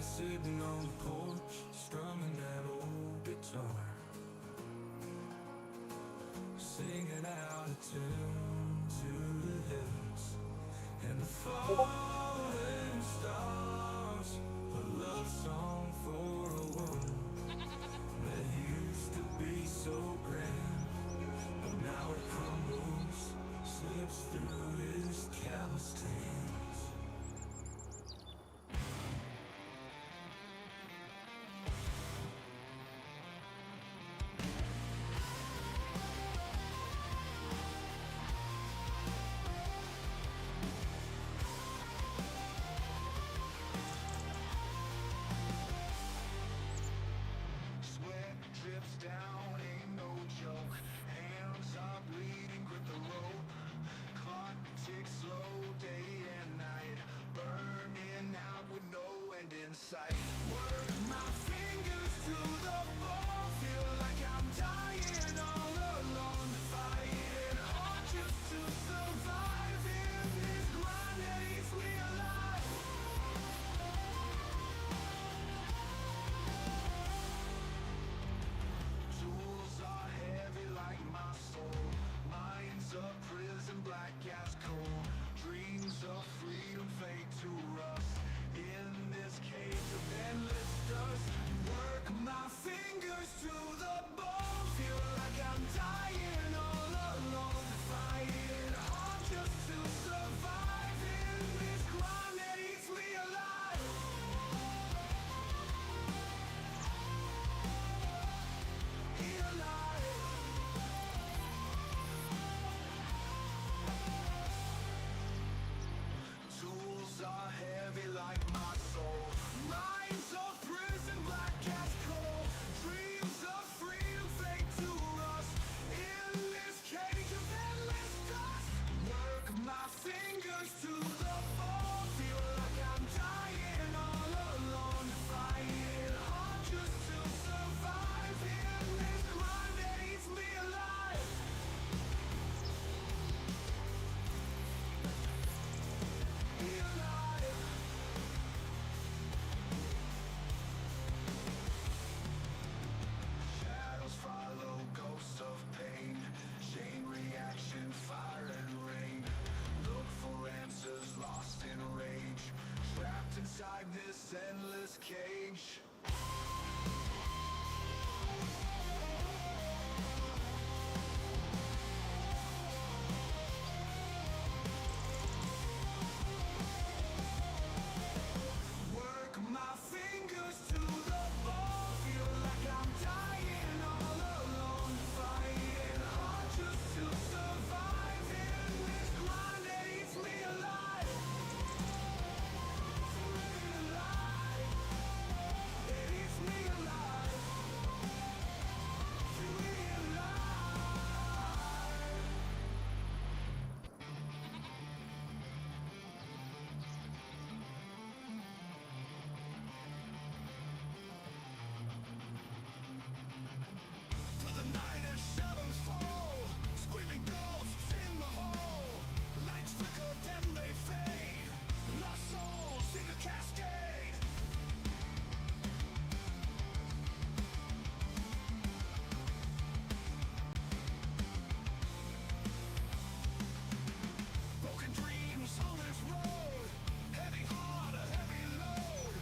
sitting on the porch, strumming that old guitar, singing out a tune to the hills and the falling stars. A love song for a woman that used to be so grand, but now it crumbles, slips through his calloused hands. Sweat drips down, ain't no joke. Hands are bleeding, grip the rope. Clock ticks slow, day and night. Burning out with no end in sight. Work my fingers to the bone. Feel like I'm dying all alone. Fighting hard just to survive in this grind that eats me alive. Tools are heavy like my soul. Mind's a prison, black as coal. Dreams of freedom fade to rust. In this cage of endless dust. Work my fingers to the bone. Feel like I'm dying all alone. Fighting hard just to survive in this grind that eats me alive. Tools are heavy like my soul. Minds of prison, black as coal. Dreams of freedom fade to rust. In this cage of endless dust. Work my fingers to the bone. Feel like I'm dying all alone. Fighting hard just to survive in this grind that eats me alive. Shadows follow, ghosts of pain. Chain reaction, fire and rain. Look for answers, lost in rage. Trapped inside this endless cage. Work my fingers to the bone. Feel like I'm dying all alone. Fighting hard just to survive in this grind that eats me alive. Alive. It eats me alive. Feel me alive. To the night and shadows fall, screaming ghosts in the hall. Lights flicker, then they fade. Lost souls sing a cascade. Broken dreams on this road. Heavy heart, a heavy load.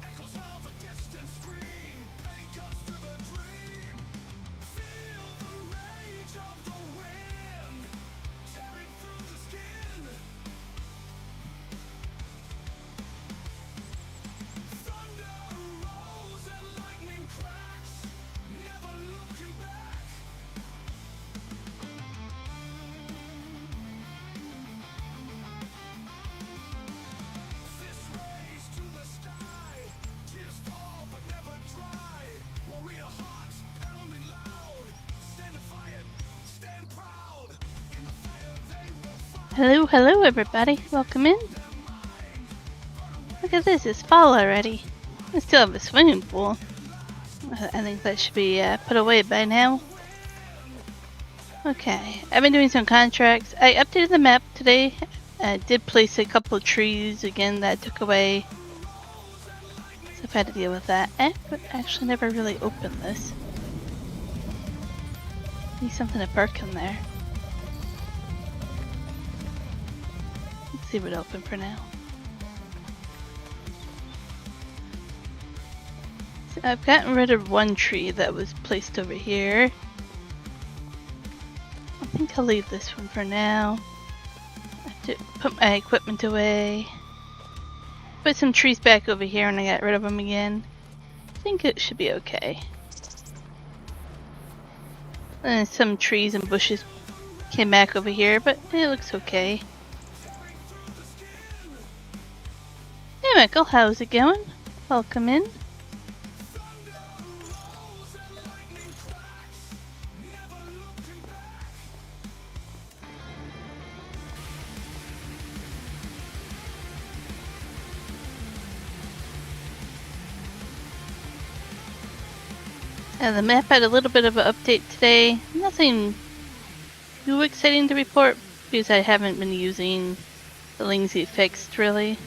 Echoes of a distant scream. Pain cuts through the dream. Feel the rage of the wind tearing through the skin. Thunder rolls and lightning cracks, never looking back. Fist raised to the sky, tears fall but never dry. Warrior hearts pounding loud, stand defiant, stand proud. In the fire they will fight. Hello, everybody. Welcome in. Look at this, it's fall already. I still have a swimming pool. I think that should be put away by now. Okay, I've been doing some contracts. I updated the map today. I did place a couple of trees again that I took away. So I've had to deal with that. I actually never really opened this. Need something to perk in there. Let's leave it open for now. So I've gotten rid of one tree that was placed over here. I think I'll leave this one for now. I have to put my equipment away. Put some trees back over here and I got rid of them again. I think it should be okay. And some trees and bushes came back over here, but it looks okay. Hey Michael, how's it going? Welcome in. The map had a little bit of an update today. Nothing too exciting to report because I haven't been using the things it fixed really.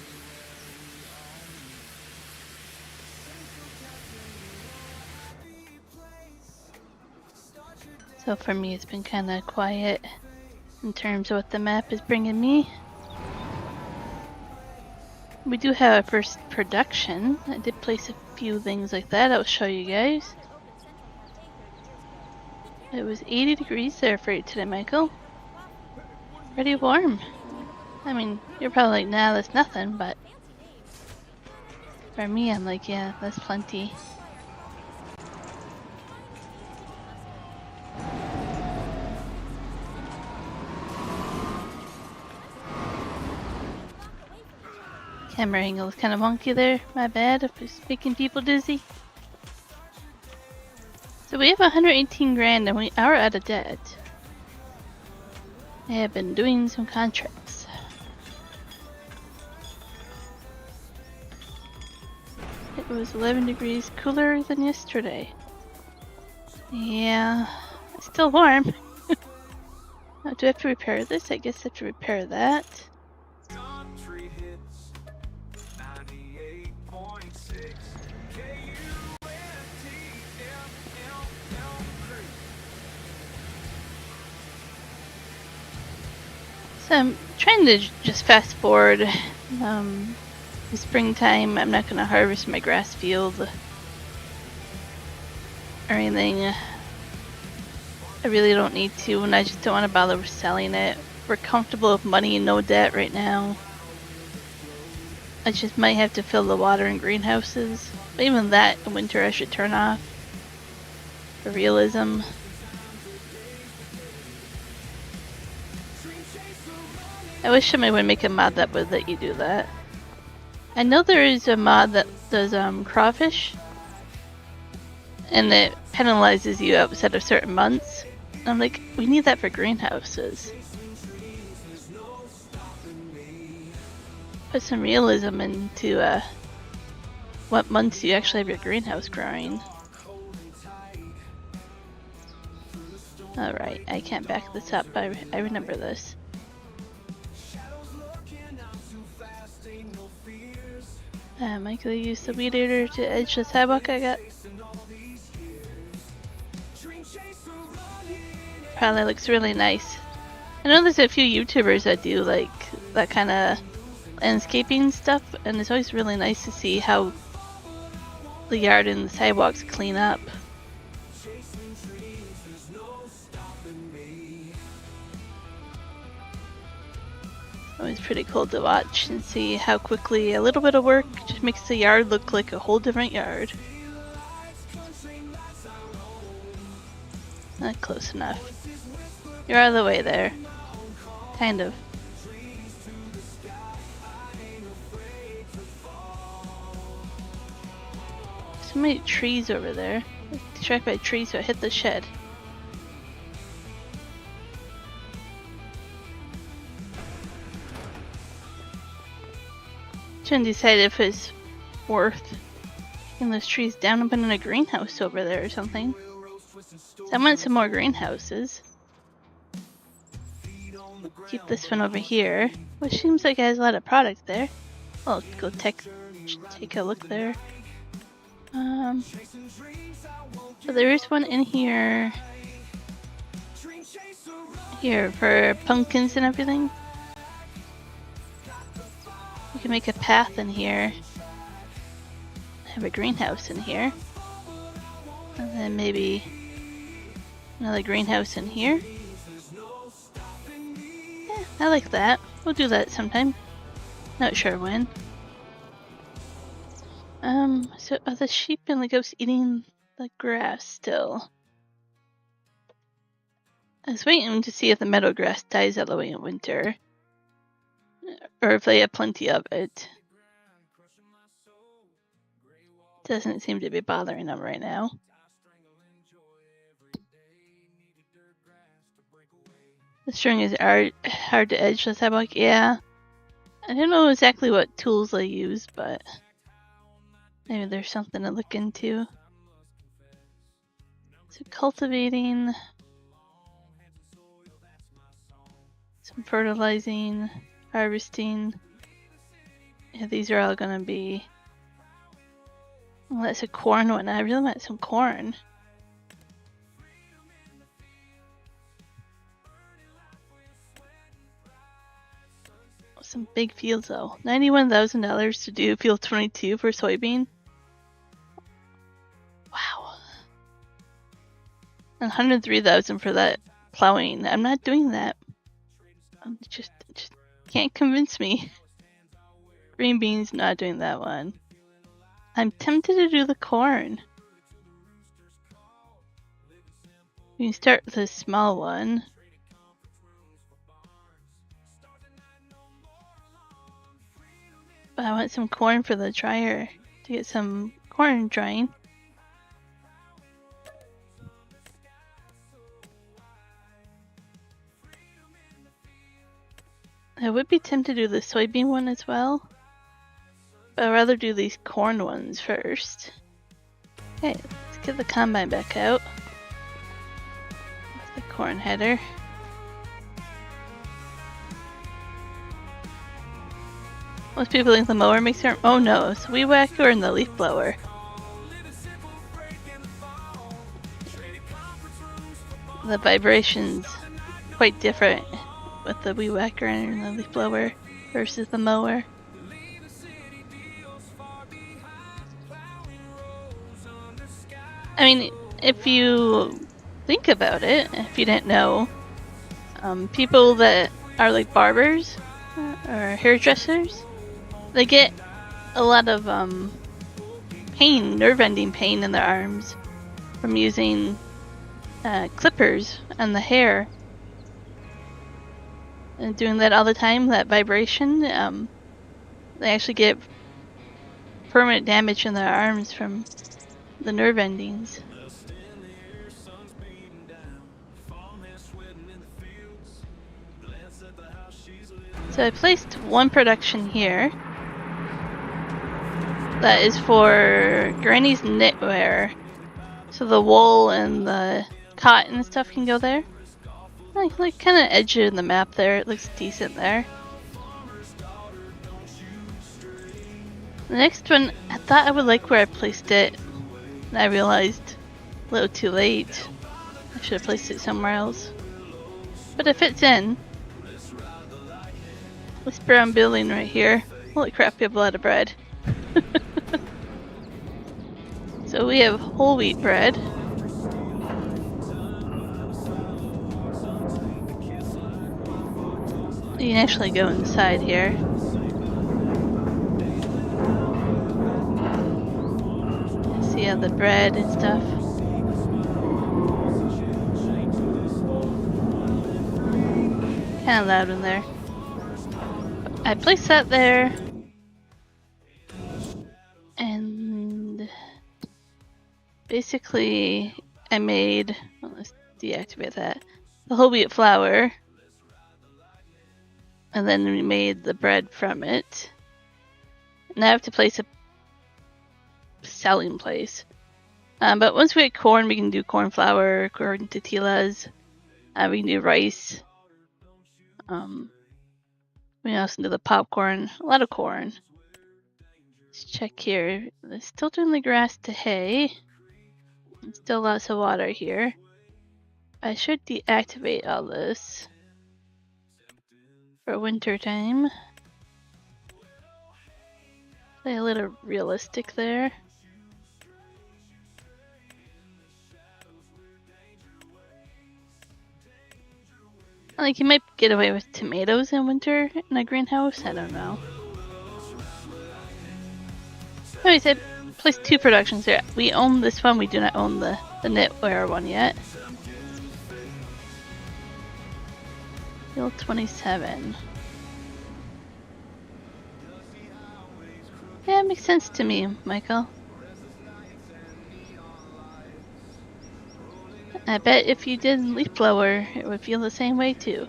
So for me it's been kind of quiet in terms of what the map is bringing me. We do have our first production. I did place a few things like that. I'll show you guys. It was 80 degrees there for you today, Michael. Pretty warm. I mean, you're probably like, nah, that's nothing, but for me, I'm like, yeah, that's plenty. Camera angle is kind of wonky there. My bad if it's making people dizzy. So we have 118 grand and we are out of debt. I have been doing some contracts. It was 11 degrees cooler than yesterday. Yeah, it's still warm. Now, do I have to repair this? I guess I have to repair that. So I'm trying to just fast forward. In springtime, I'm not going to harvest my grass field or anything. I really don't need to, and I just don't want to bother selling it. We're comfortable with money and no debt right now. I just might have to fill the water in greenhouses. But even that in winter I should turn off for realism. I wish somebody would make a mod that would let you do that. I know there is a mod that does crawfish, and it penalizes you outside of certain months. I'm like, we need that for greenhouses. Put some realism into what months you actually have your greenhouse growing. Alright, I can't back this up. I remember this. Michael used the weed eater to edge the sidewalk I got. Probably looks really nice. I know there's a few YouTubers that do like that kind of landscaping stuff, and it's always really nice to see how the yard and the sidewalks clean up. Always pretty cool to watch and see how quickly a little bit of work just makes the yard look like a whole different yard. Not close enough. You're out of the way there. Kind of. So many trees over there. Distracted by trees, so I hit the shed. Trying to decide if it's worth taking those trees down and putting in a greenhouse over there or something. So I want some more greenhouses. Keep this one over here, which seems like it has a lot of product there. I'll go take a look there. So there is one in here. Here for pumpkins and everything. You can make a path in here. Have a greenhouse in here. And then maybe another greenhouse in here. Yeah, I like that. We'll do that sometime. Not sure when. So are the sheep and the goats eating the grass still? I was waiting to see if the meadow grass dies all the way in winter. Or if they have plenty of it. Doesn't seem to be bothering them right now. The string is hard to edge, let's have like, yeah. I don't know exactly what tools they use, but maybe there's something to look into. So cultivating, some fertilizing, harvesting. Yeah, these are all gonna be. Well, that's a corn one. I really want some corn. Some big fields though. $91,000 to do field 22 for soybean. Wow. And $103,000 for that plowing. I'm not doing that. Just can't convince me. Green beans, not doing that one. I'm tempted to do the corn. You can start with a small one. But I want some corn for the dryer to get some corn drying. I would be tempted to do the soybean one as well. But I'd rather do these corn ones first. Okay, let's get the combine back out. With the corn header. Most people think the mower makes their. Oh no, it's the weed whacker and the leaf blower. The vibration's quite different with the weed whacker and the leaf blower versus the mower. I mean, if you think about it, if you didn't know, people that are like barbers or hairdressers, they get a lot of pain, nerve-ending pain in their arms from using clippers on the hair. And doing that all the time, that vibration, they actually get permanent damage in their arms from the nerve endings. So I placed one production here that is for Granny's knitwear. So the wool and the cotton and stuff can go there. Like kind of edge it in the map there. It looks decent there. The next one, I thought I would like where I placed it, and I realized a little too late. I should have placed it somewhere else. But it fits in. This brown building right here. Holy crap, we have a lot of bread. So we have whole wheat bread. You can actually go inside here. See all the bread and stuff. Kind of loud in there. I placed that there. And basically I made, well, let's deactivate that, the whole wheat flour. And then we made the bread from it. Now I have to place a selling place. But once we get corn, we can do corn flour, corn tortillas. We can do rice. We can also do the popcorn. A lot of corn. Let's check here. They're still doing the grass to hay. Still lots of water here. I should deactivate all this for winter time. Play a little realistic there. Like, you might get away with tomatoes in winter in a greenhouse. I don't know. Anyways, I placed 2 productions here. We own this one. We do not own the knitwear one yet. Field 27. Yeah, it makes sense to me, Michael. I bet if you did leaf blower, it would feel the same way too.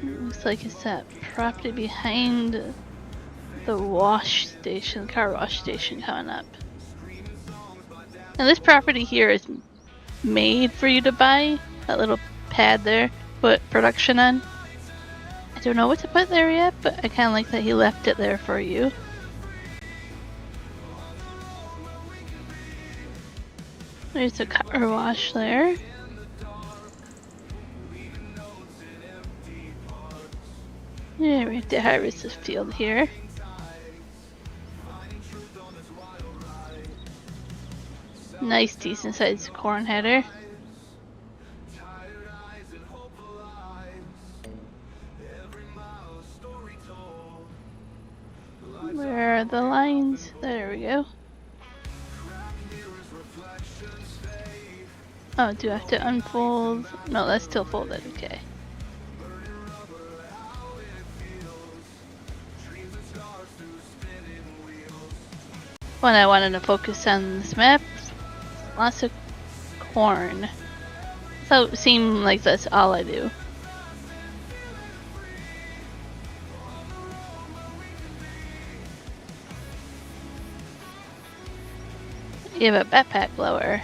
Looks like it's that property behind the wash station, car wash station coming up. And this property here is made for you to buy. That little pad there, put production on. I don't know what to put there yet, but I kind of like that he left it there for you. There's a car wash there. Yeah, we have to harvest this field here. Nice, decent sized corn header. Where are the lines? There we go. Oh, do I have to unfold? No, that's still folded. Okay. When I wanted to focus on this map, lots of corn. So it seemed like that's all I do. You have a backpack blower.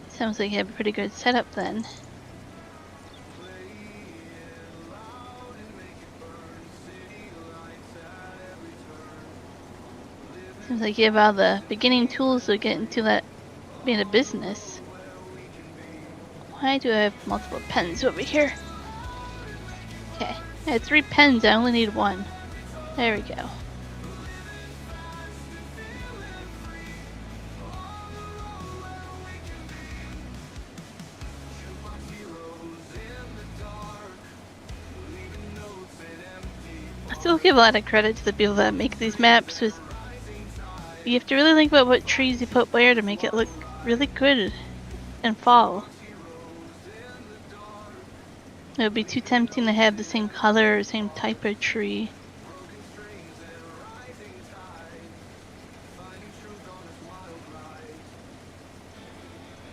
Sounds like you have a pretty good setup then. Seems like you have all the beginning tools to get into that being a business. Why do I have multiple pens over here? Okay, I had 3 pens, I only need 1. There we go. I still give a lot of credit to the people that make these maps. With you have to really think about what trees you put where to make it look really good in fall. It would be too tempting to have the same color or same type of tree.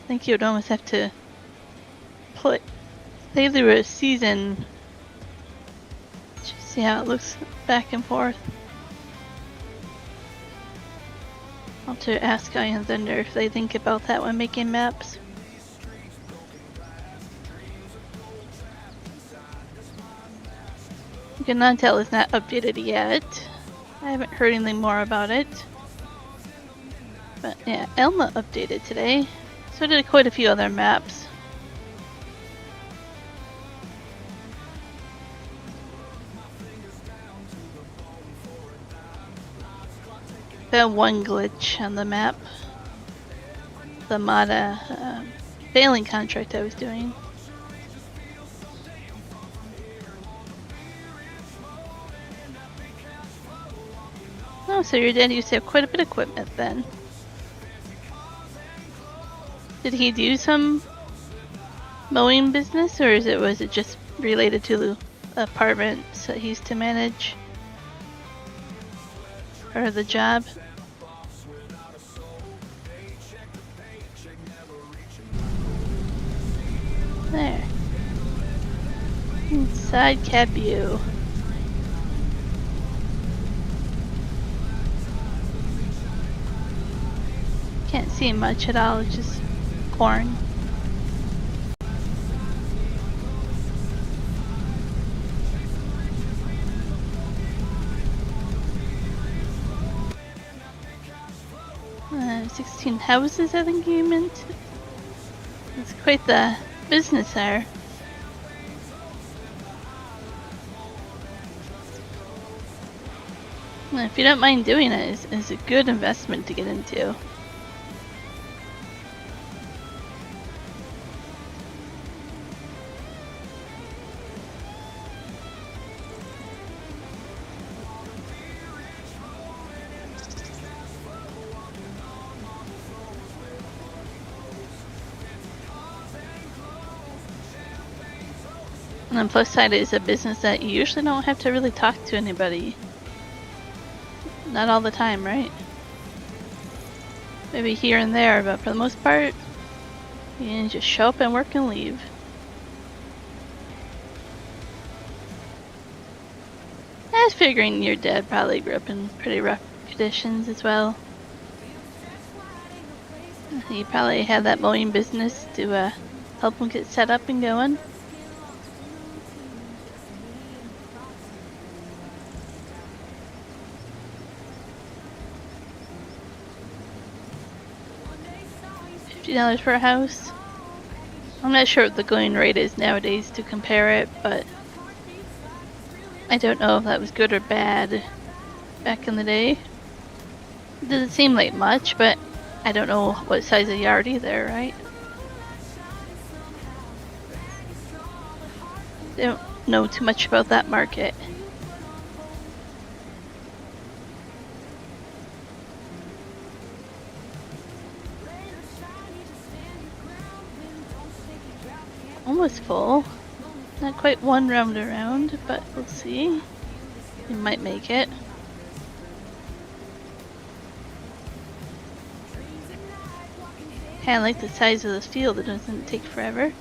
I think you would almost have to play through a season. Just see how it looks back and forth. I'll have to ask Guy and Thunder if they think about that when making maps. You cannot tell it's not updated yet. I haven't heard anything more about it. But yeah, Alma updated today. So did quite a few other maps. Found one glitch on the map. The Mata failing contract I was doing. Oh, so your dad used to have quite a bit of equipment then. Did he do some mowing business, or was it just related to the apartments that he used to manage? Or the job? There. Side cap view. Can't see much at all, it's just corn. Uh, 16 houses, I think you meant. It's quite the business there. And if you don't mind doing it, it's a good investment to get into. And on plus side, it's a business that you usually don't have to really talk to anybody. Not all the time, right? Maybe here and there, but for the most part, you can just show up and work and leave. I was figuring your dad probably grew up in pretty rough conditions as well. He probably had that mowing business to help him get set up and going. $50 for a house. I'm not sure what the going rate is nowadays to compare it, but I don't know if that was good or bad back in the day. It doesn't seem like much, but I don't know what size of yard either, right? Don't know too much about that market. Almost full. Not quite one round around, but we'll see. You might make it. Kinda like the size of this field, it doesn't take forever.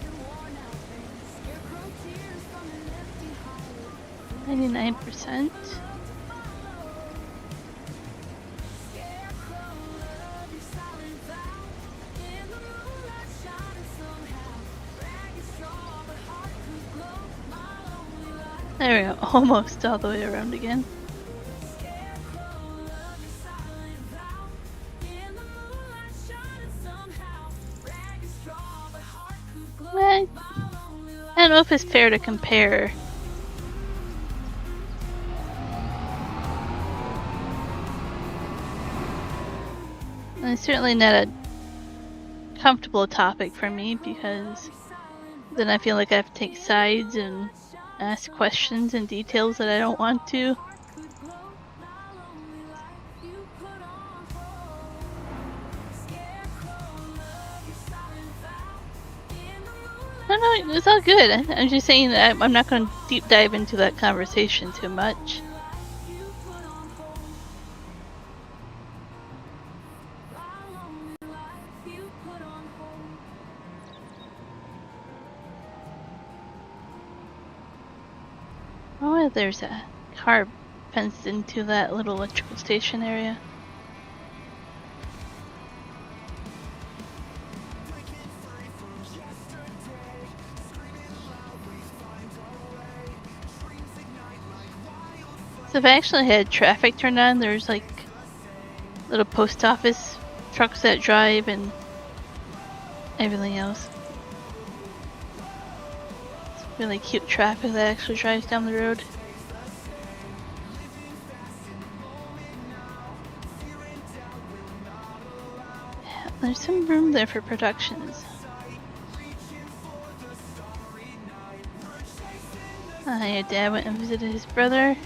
99%. There we go, almost all the way around again. Well, I don't know if it's fair to compare. And it's certainly not a comfortable topic for me because then I feel like I have to take sides and ask questions and details that I don't want to. No, it's all good. I'm just saying that I'm not going to deep dive into that conversation too much. Oh, there's a car fenced into that little electrical station area. So if I actually had traffic turned on, there's like little post office trucks that drive and everything else. It's really cute traffic that actually drives down the road. Yeah, there's some room there for productions. Your dad went and visited his brother.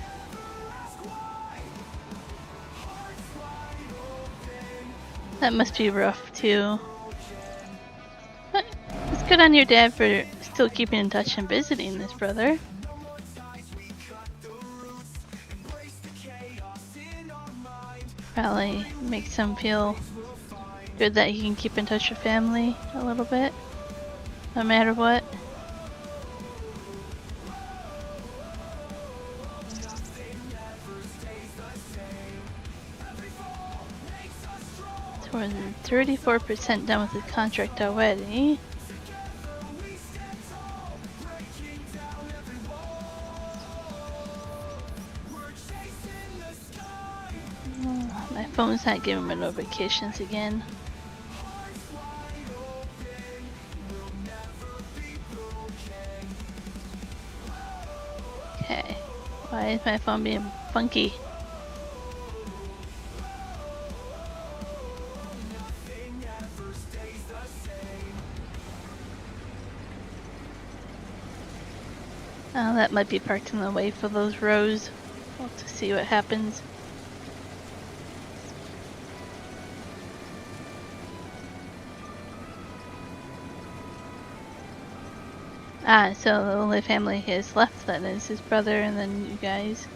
That must be rough too. But it's good on your dad for still keeping in touch and visiting this brother. Probably makes him feel good that he can keep in touch with family a little bit, no matter what. So we're 34% done with the contract already. Oh, my phone's not giving me notifications again. Okay. Why is my phone being funky? Oh, that might be parked in the way for those rows. We'll have to see what happens. Ah, so the only family he has left then is his brother and then you guys.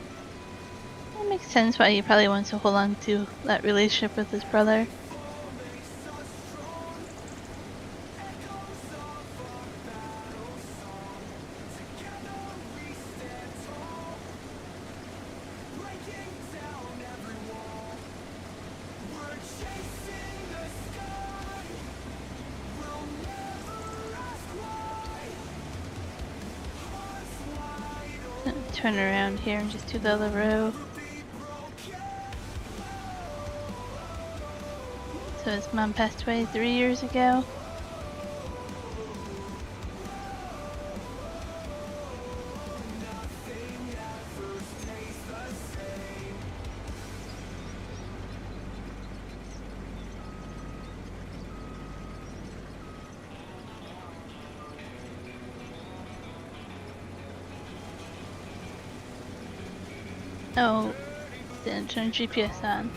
That makes sense why he probably wants to hold on to that relationship with his brother. Turn around here and just do the other row. So his mom passed away 3 years ago. Oh, didn't turn GPS on.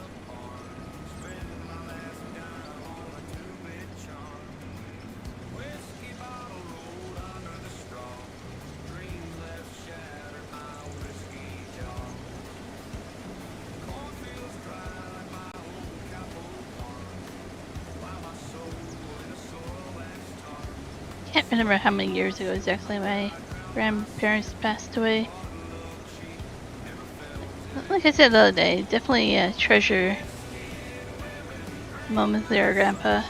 Can't remember how many years ago exactly my grandparents passed away. Like I said the other day, definitely treasure moments with our grandpa.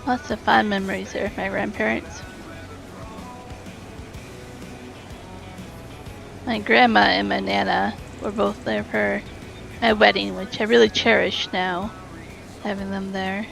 Lots of fond memories there with my grandparents. My grandma and my nana were both there for my wedding, which I really cherish now, having them there.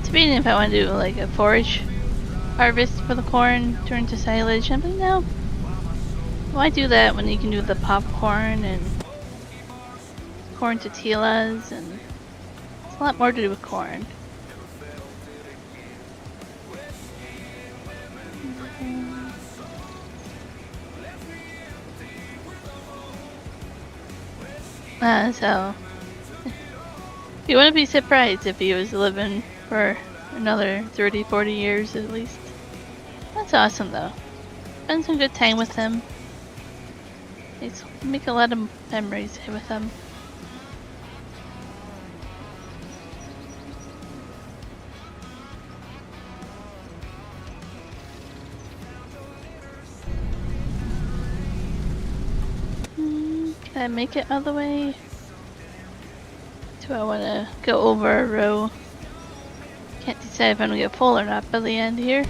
Debating if I want to do like a forage harvest for the corn, turn to silage. I'm like, no. Why do that when you can do the popcorn and corn tortillas, and it's a lot more to do with corn. So you wouldn't be surprised if he was living for another 30-40 years at least. That's awesome though. Spend some good time with him. Make a lot of memories with him. Can I make it all the way? Do I want to go over a row? Can't decide if I'm gonna get full or not by the end here.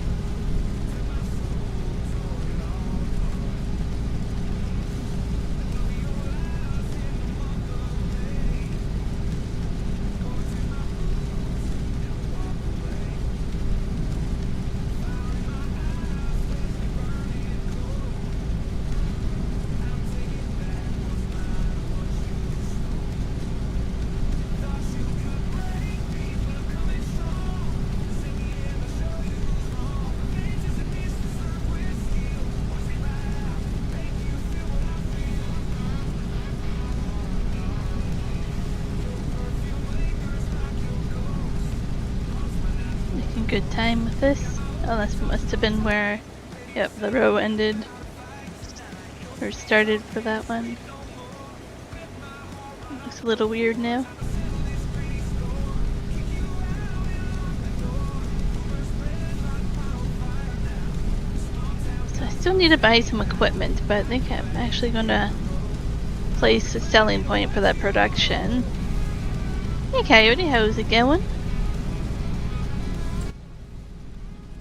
good time with this. Oh, this must have been where, yep, the row ended. Or started for that one. Looks a little weird now. So I still need to buy some equipment, but I think I'm actually gonna place a selling point for that production. Hey Coyote, how's it going?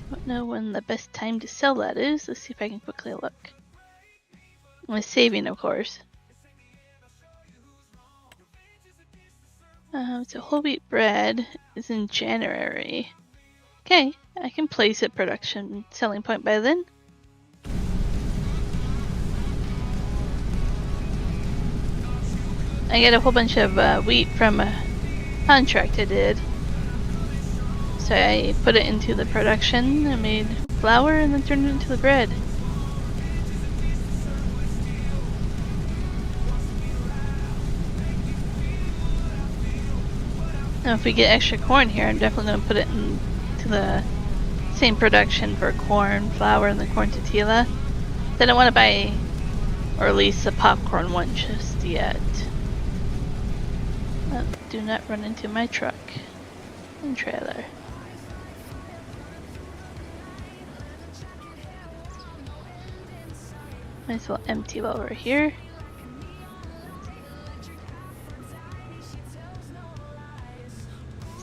Don't know when the best time to sell that is. Let's see if I can quickly look. I'm saving, of course. So whole wheat bread is in January. Okay, I can place a production selling point by then. I get a whole bunch of wheat from a contract I did. So I put it into the production, I made flour, and then turned it into the bread. Now if we get extra corn here, I'm definitely going to put it into the same production for corn, flour, and the corn tortilla. Then I don't want to buy or release a popcorn one just yet. Oh, do not run into my truck and trailer. Might as well empty while we're here.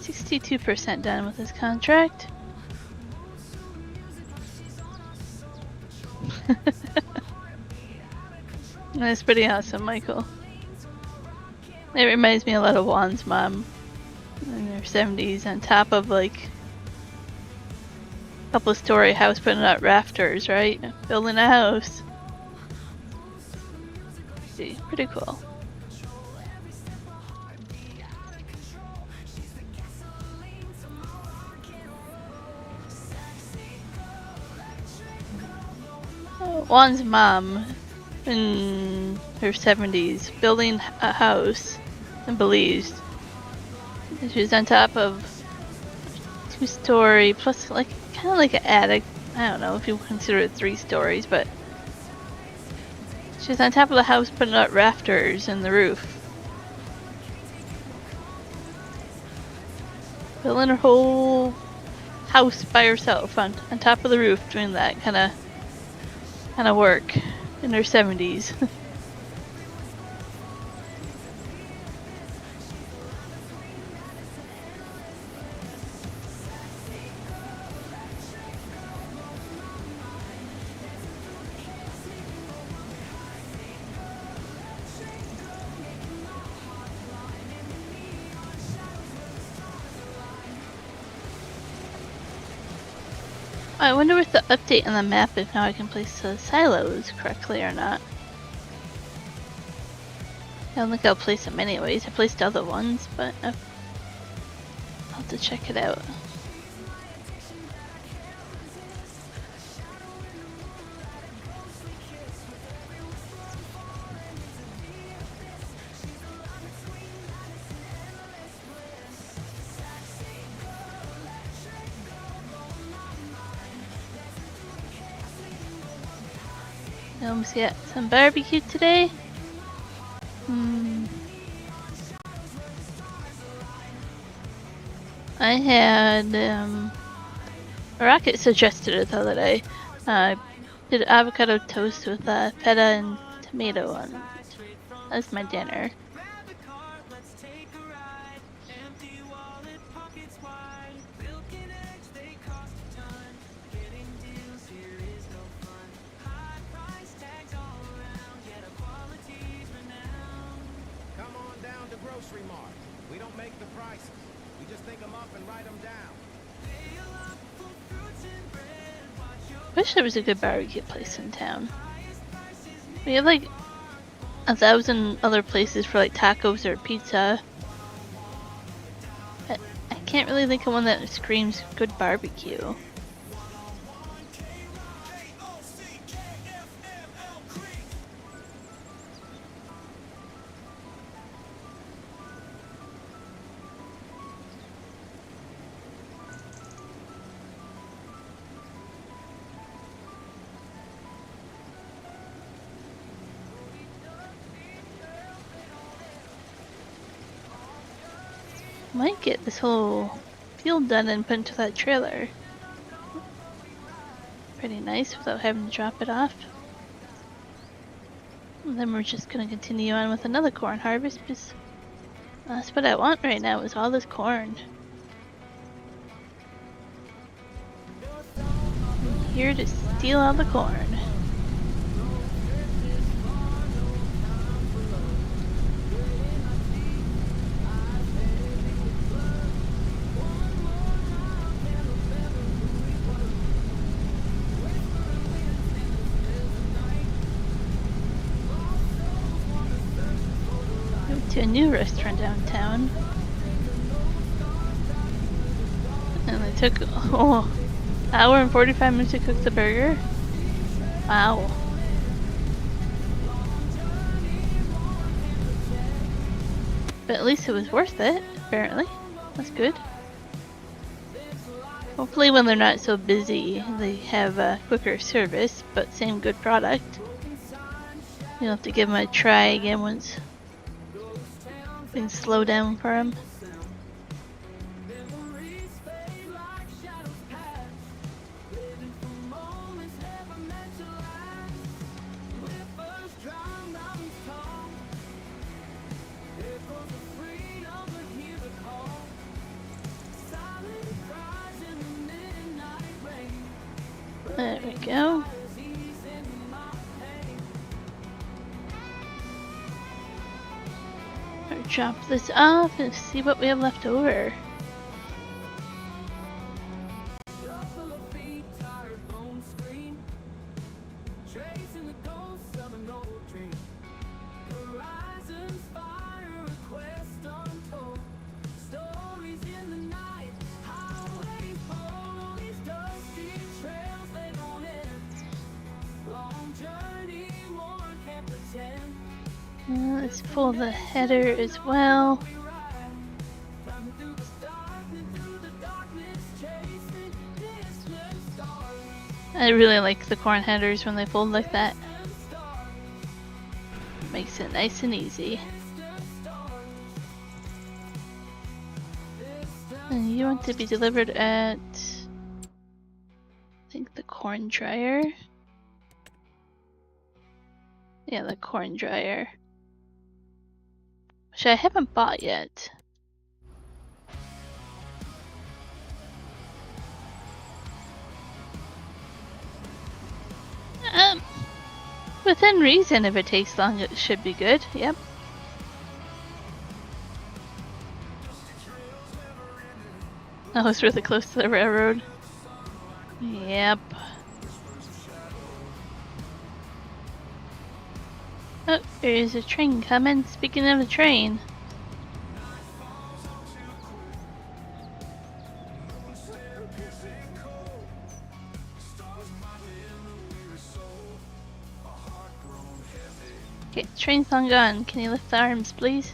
%62 done with this contract. That's pretty awesome, Michael. It reminds me a lot of Juan's mom in her 70s on top of like a couple story house putting up rafters, right? Building a house. See, pretty cool. Juan's mom in her 70s building a house in Belize. She was on top of 2-story plus like kind of like an attic. I don't know if you consider it 3 stories, but she was on top of the house putting up rafters in the roof. Building her whole house by herself on top of the roof, doing that kind of work in her 70s. I wonder with the update on the map if now I can place the silos correctly or not. I don't think I'll place them anyways. I placed other ones, but I'll have to check it out. Gnomes get some barbecue today. I had Rocket suggested it the other day. Did avocado toast with feta and tomato on it. That's my dinner. We don't make the prices. We just think them up and write them down. Wish there was a good barbecue place in town. We have like 1,000 other places for like tacos or pizza. I can't really think of one that screams good barbecue. Might get this whole field done and put into that trailer. Pretty nice without having to drop it off. And then we're just gonna continue on with another corn harvest because that's what I want right now is all this corn. I'm here to steal all the corn. To a new restaurant downtown, and it took hour and 45 minutes to cook the burger. Wow. But at least it was worth it, apparently. That's good. Hopefully when they're not so busy, they have a quicker service, but same good product. You'll have to give them a try again once things slow down for them. There we go. Or drop this off and see what we have left over. Let's pull the header as well. I really like the corn headers when they fold like that. Makes it nice and easy. And you want to be delivered at, I think, the corn dryer. Yeah, the corn dryer. Which I haven't bought yet. Within reason, if it takes long, it should be good. Yep. I was really close to the railroad. Yep. Oh, there's a train coming. Speaking of the train. Okay, train's long gone. Can you lift the arms, please?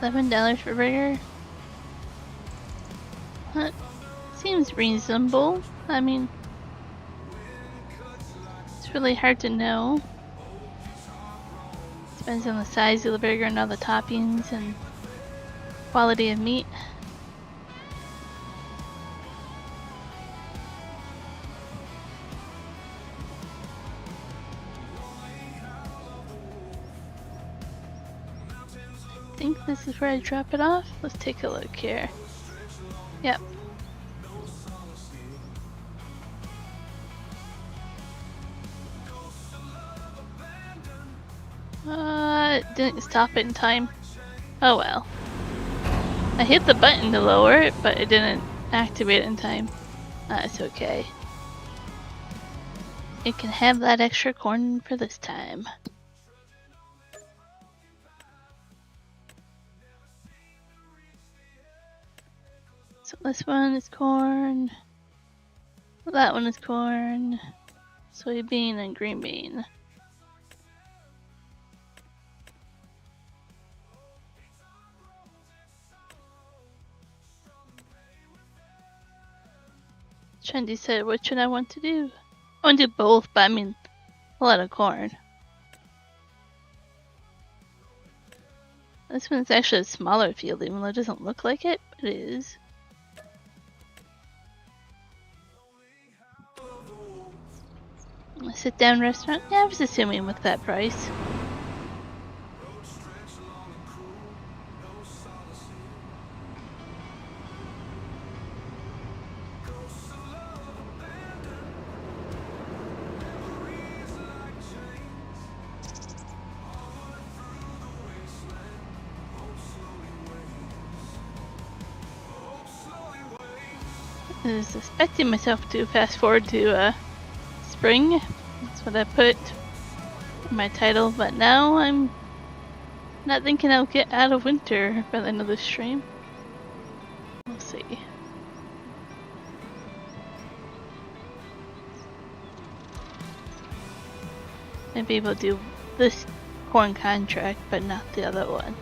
$11 for burger. That seems reasonable. I mean, it's really hard to know. Depends on the size of the burger and all the toppings and quality of meat. I think this is where I drop it off. Let's take a look here. Yep. It didn't stop it in time. Oh well. I hit the button to lower it, but it didn't activate it in time. That's okay. It can have that extra corn for this time. So this one is corn. That one is corn. Soybean and green bean. Trying to decide which one I want to do. I want to do both, but I mean, a lot of corn. This one's actually a smaller field, even though it doesn't look like it, but it is. A sit-down restaurant? Yeah, I was assuming with that price. I was expecting myself to fast forward to spring. That's what I put in my title, but now I'm not thinking I'll get out of winter by the end of the stream. We'll see. Maybe we'll do this corn contract, but not the other one.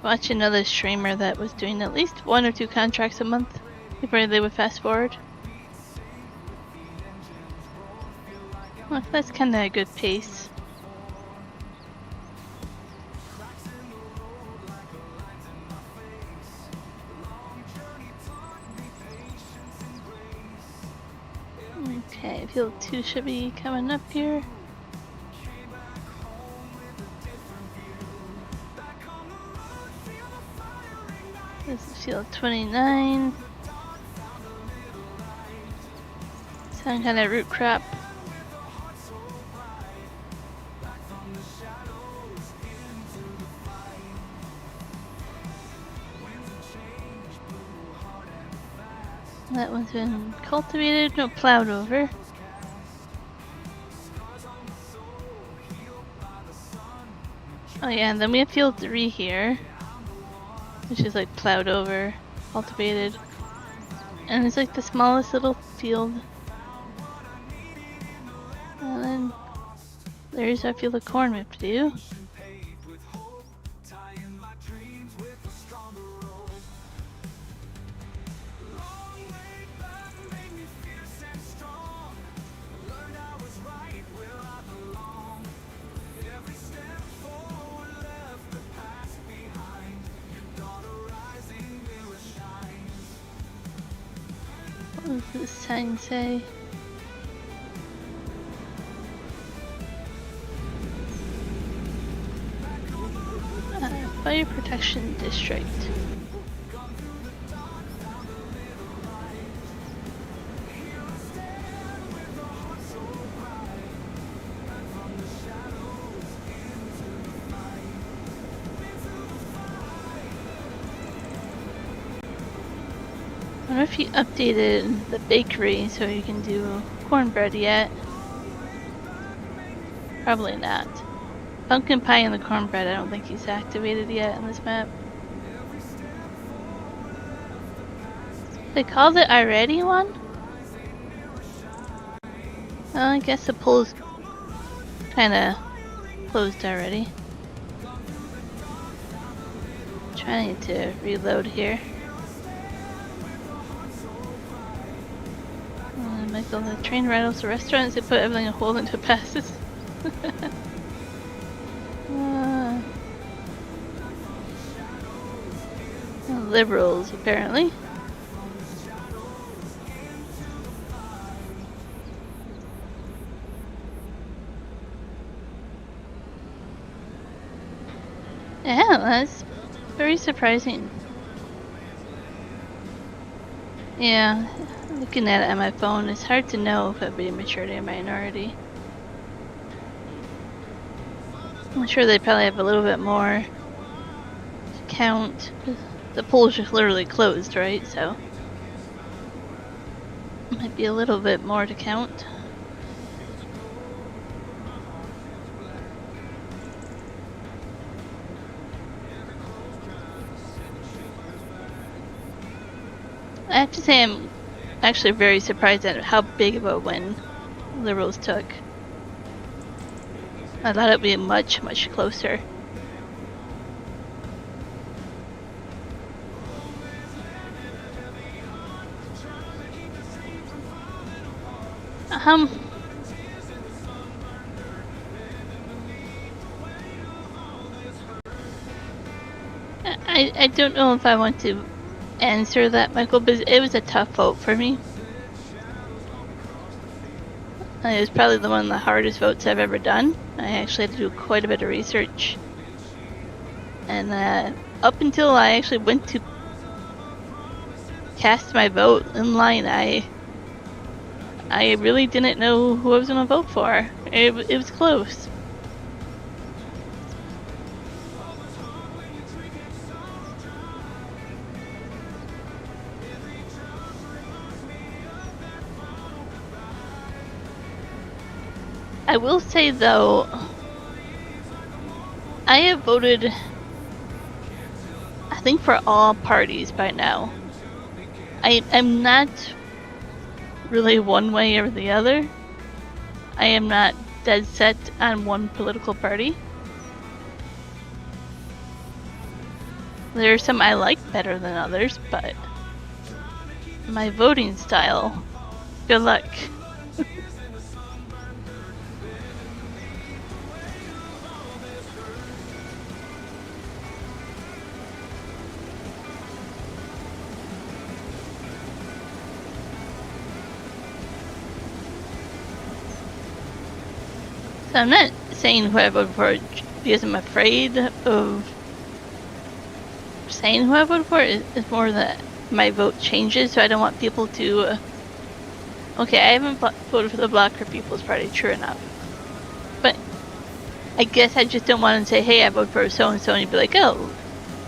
Watch another streamer that was doing at least 1 or 2 contracts a month before they would fast forward. Well, that's kinda a good pace. Okay, field 2 should be coming up here. This is field 29. Some kind of root crop. That one's been cultivated, no plowed over. Oh yeah, and then we have field 3 here, which is like plowed over, cultivated. And it's like the smallest little field. And then there's our field of corn we have to do. What does this sign say? Fire Protection District. I wonder if you updated the bakery so you can do cornbread yet. Probably not. Pumpkin pie and the cornbread, I don't think he's activated yet on this map. They called it already one? Well, I guess the poll's kinda closed already. Trying to reload here. Michael, the train rattles the restaurants, they put everything on hold until it passes. Liberals, apparently. Yeah, that's very surprising. Yeah, looking at it on my phone, it's hard to know if it'd be a majority or minority. I'm sure they probably have a little bit more to count. The poll's just literally closed, right? So might be a little bit more to count. I have to say I'm actually very surprised at how big of a win Liberals took. I thought it would be much, much closer. Um, I don't know if I want to answer that, Michael, but it was a tough vote for me. It was probably one of the hardest votes I've ever done. I actually had to do quite a bit of research. And up until I actually went to cast my vote in line, I really didn't know who I was going to vote for. It was close. I will say, though, I have voted, I think, for all parties by now. I'm not really one way or the other. I am not dead set on one political party. There are some I like better than others, but my voting style, good luck. So I'm not saying who I voted for because I'm afraid of saying who I voted for. It's more that my vote changes, so I don't want people to... Okay, I haven't voted for the Blocker People's Party, true enough. But I guess I just don't want to say, hey, I vote for so-and-so, and you'd be like, oh,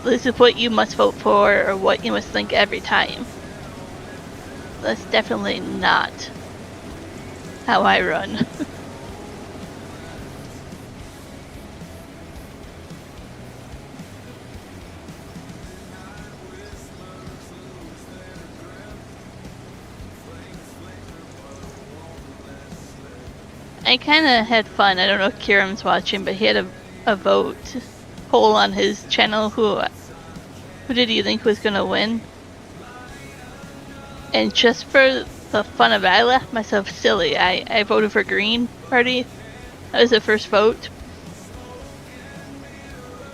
this is what you must vote for, or what you must think every time. That's definitely not how I run. I kind of had fun. I don't know if Kieran's watching, but he had a vote poll on his channel. Who did you think was going to win? And just for the fun of it, I laughed myself silly. I voted for Green Party. That was the first vote.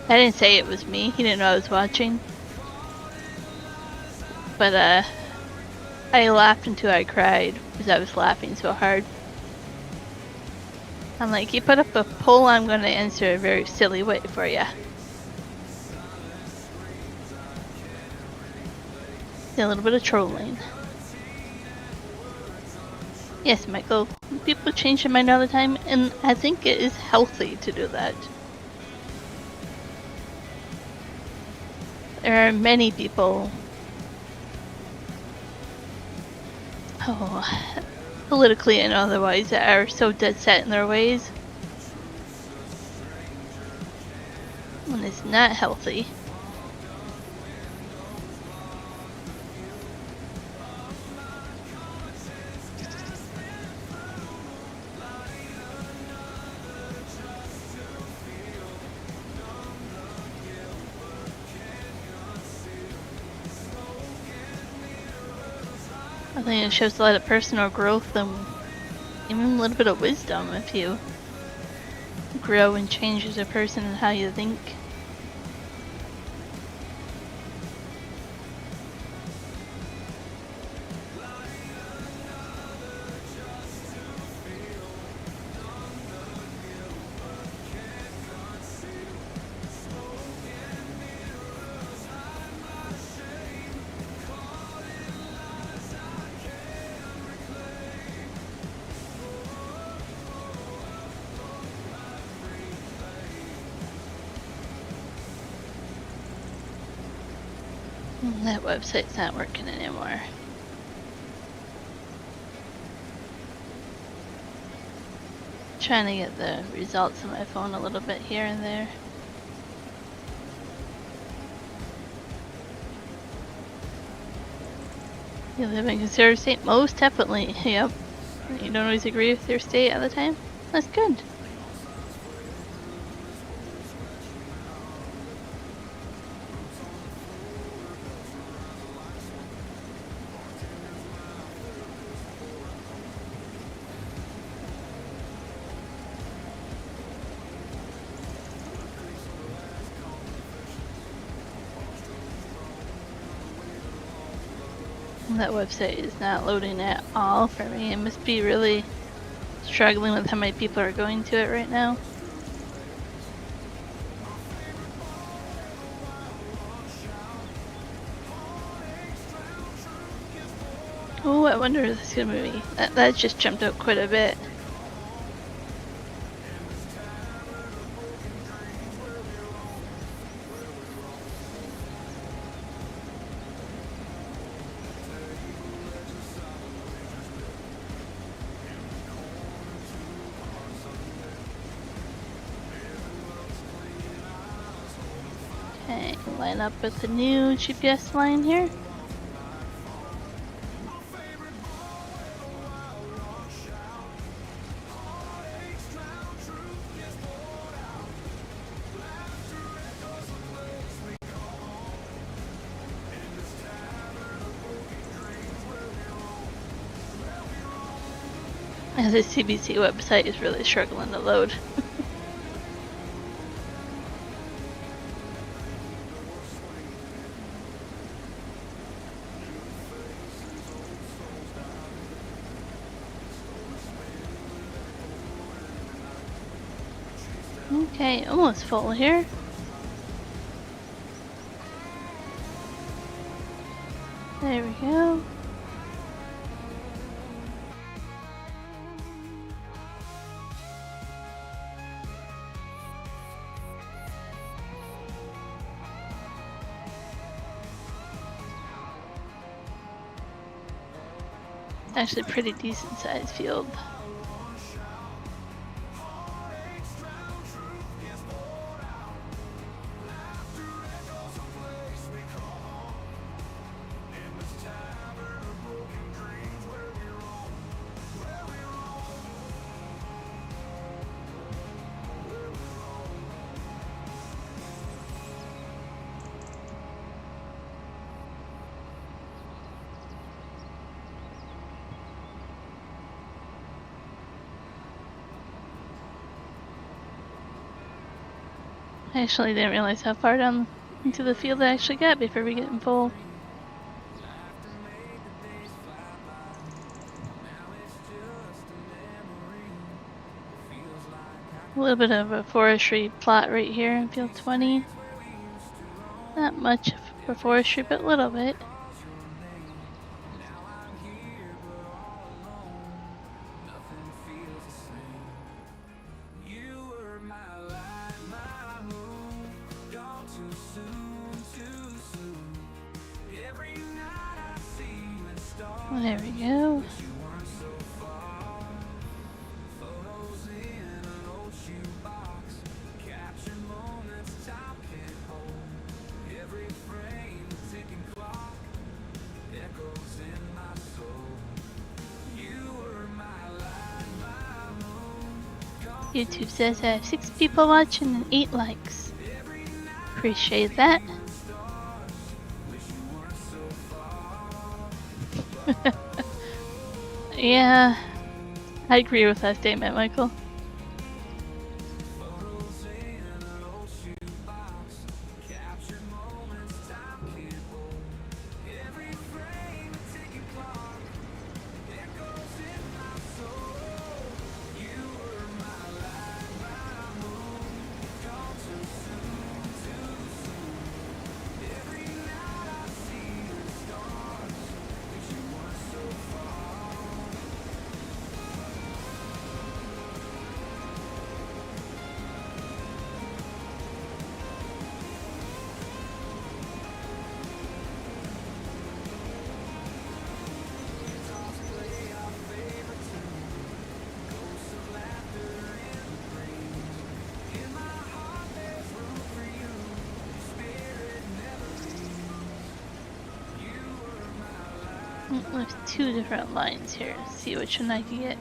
I didn't say it was me. He didn't know I was watching. But I laughed until I cried because I was laughing so hard. I'm like, you put up a poll, I'm going to answer a very silly way for you. A little bit of trolling. Yes, Michael, people change their mind all the time, and I think it is healthy to do that. There are many people, politically and otherwise, that are so dead set in their ways. And it's not healthy. I think it shows a lot of personal growth and even a little bit of wisdom if you grow and change as a person and how you think. That website's not working anymore. Trying to get the results on my phone a little bit here and there. You live in a conservative state? Most definitely, yep. You don't always agree with your state all the time? That's good. That website is not loading at all for me. It must be really struggling with how many people are going to it right now. Oh, I wonder if it's gonna be. That just jumped up quite a bit. Okay, line up with the new GPS line here. As the CBC website is really struggling to load. Okay, almost full here. There we go. Actually a pretty decent sized field. I actually didn't realize how far down into the field I actually got before we get in full. A little bit of a forestry plot right here in field 20. Not much for forestry, but a little bit. There we go. YouTube says I have 6 people watching and 8 likes. Appreciate that. Yeah, I agree with that statement, Michael. There's 2 different lines here. Let's see which one I can get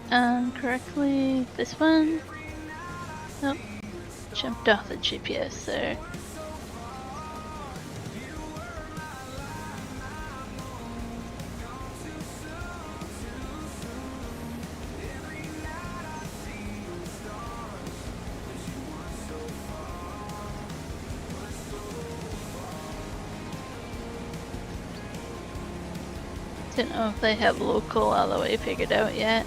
correctly. This one. Nope. Jumped off the GPS there. So Don't know if they have local all the way figured out yet.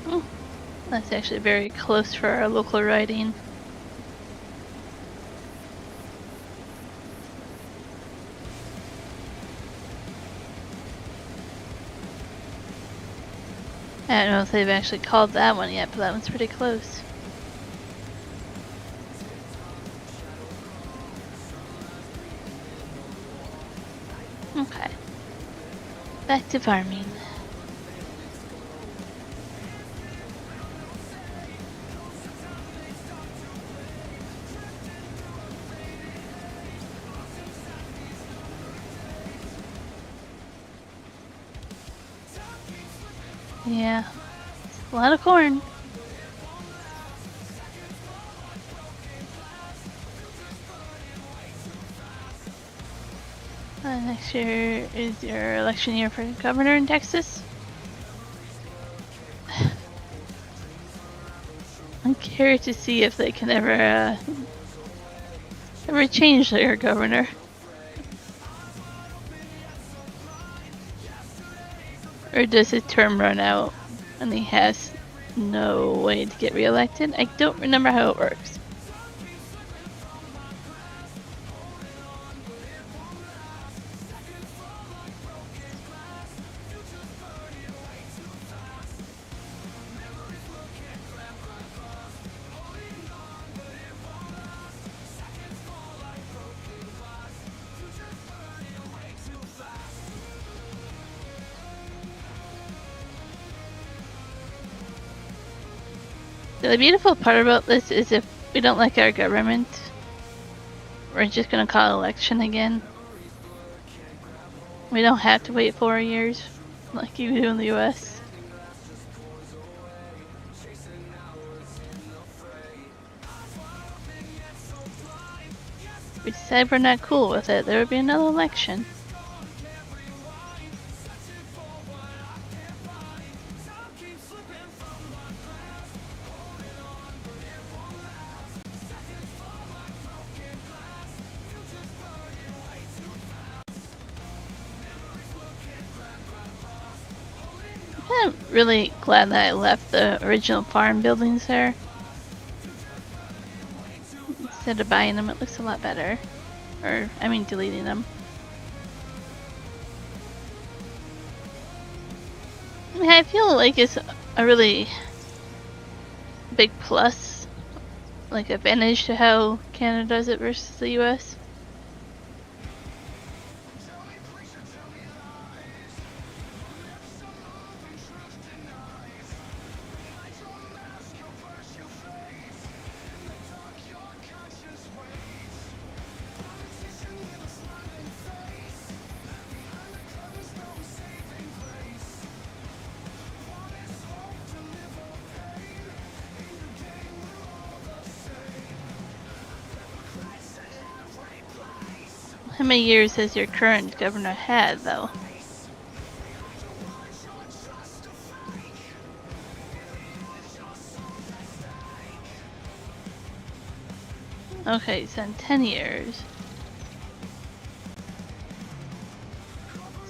Oh, that's actually very close for our local riding. I don't know if they've actually called that one yet, but that one's pretty close. Okay. Back to farming. Yeah. A lot of corn. Next year is your election year for governor in Texas. I'm curious to see if they can ever change their governor. Or does his term run out and he has no way to get reelected? I don't remember how it works. The beautiful part about this is if we don't like our government, we're just gonna call election again. We don't have to wait 4 years like you do in the US. If we decide we're not cool with it, there would be another election. I'm really glad that I left the original farm buildings there. Instead of buying them, it looks a lot better. Or, I mean, deleting them. I mean, I feel like it's a really big plus, like advantage to how Canada does it versus the US. How many years has your current governor had, though? Okay, so in 10 years.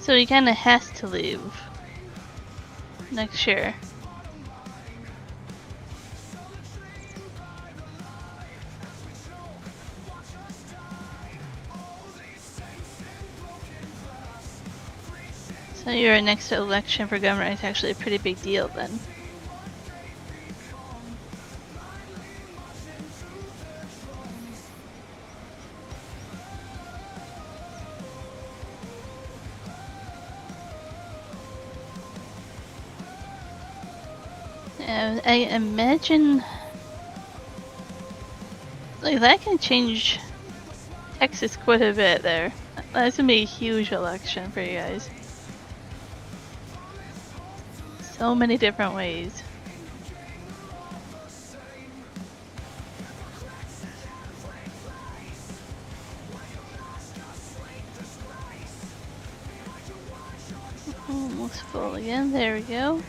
So he kinda has to leave next year. So your next election for governor is actually a pretty big deal then. I imagine like that can change Texas quite a bit there. That's gonna be a huge election for you guys. So many different ways. Almost full again. There we go.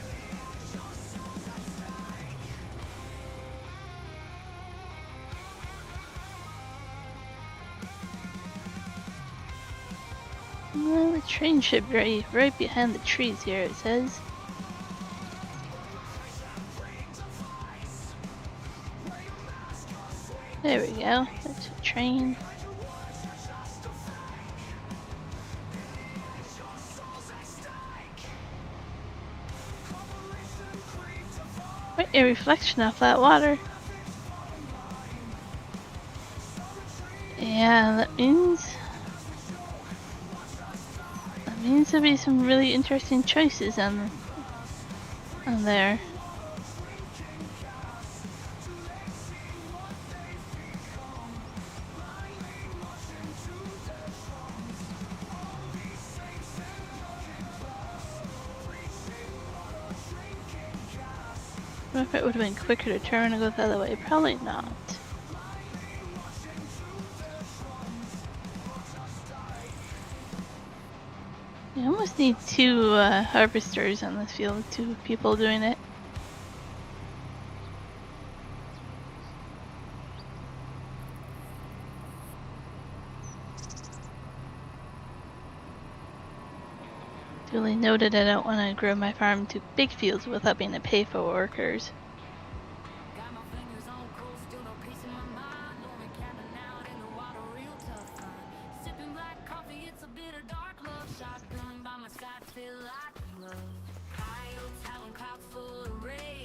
Train should be right behind the trees here, it says. There we go. That's a train. Wait, a reflection off that water. Yeah, that means there'll be some really interesting choices on there. What if it would have been quicker to turn and go the other way? Probably not. You almost need two harvesters on this field, two people doing it. Duly noted, I don't want to grow my farm to big fields without being to pay for workers.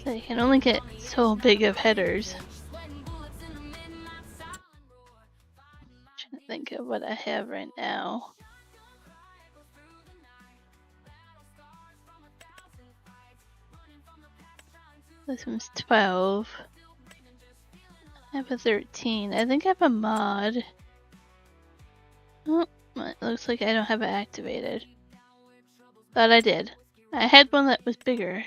So you can only get so big of headers. Trying to think of what I have right now. This one's 12. I have a 13. I think I have a mod. Oh, it looks like I don't have it activated. Thought I did. I had one that was bigger.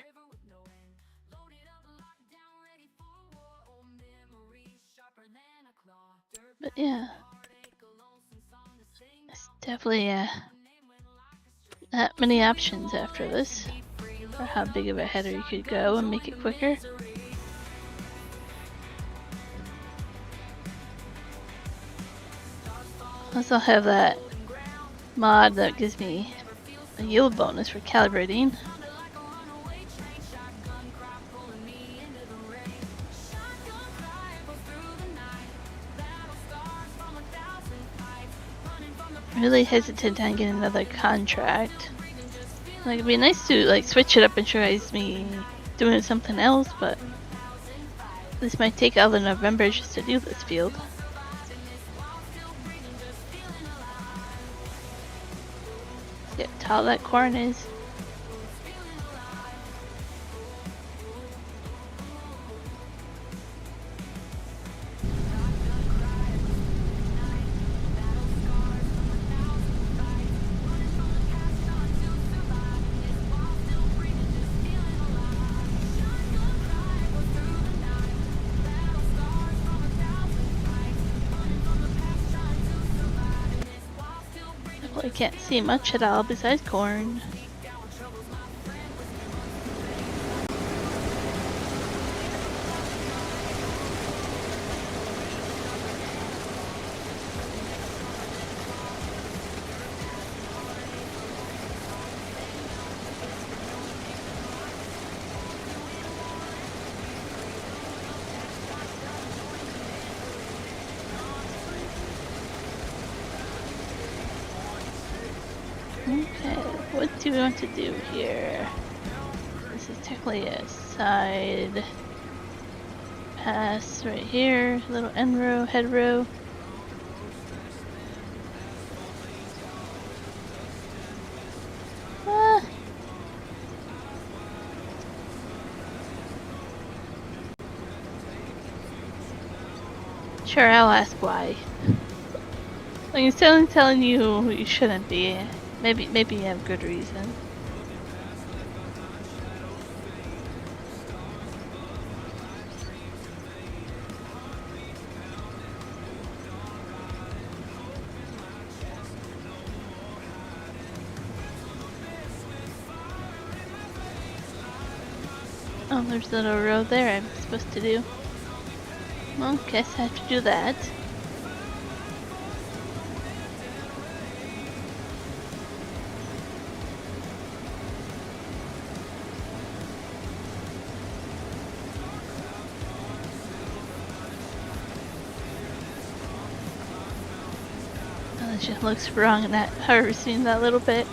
But yeah. It's definitely not many options after this. For how big of a header you could go and make it quicker. Also have that mod that gives me a yield bonus for calibrating. I'm really hesitant on getting another contract. Like, it'd be nice to like switch it up and show me doing something else, but this might take all of November just to do this field. See how tall that corn is. I can't see much at all besides corn. Okay, what do we want to do here? This is technically a side pass right here, little end row, head row. Sure, I'll ask why. Like, instead of telling you you shouldn't be, maybe you have good reason. Oh, there's a little road there I'm supposed to do. Well, guess I have to do that. It just looks wrong in that harvesting that little bit.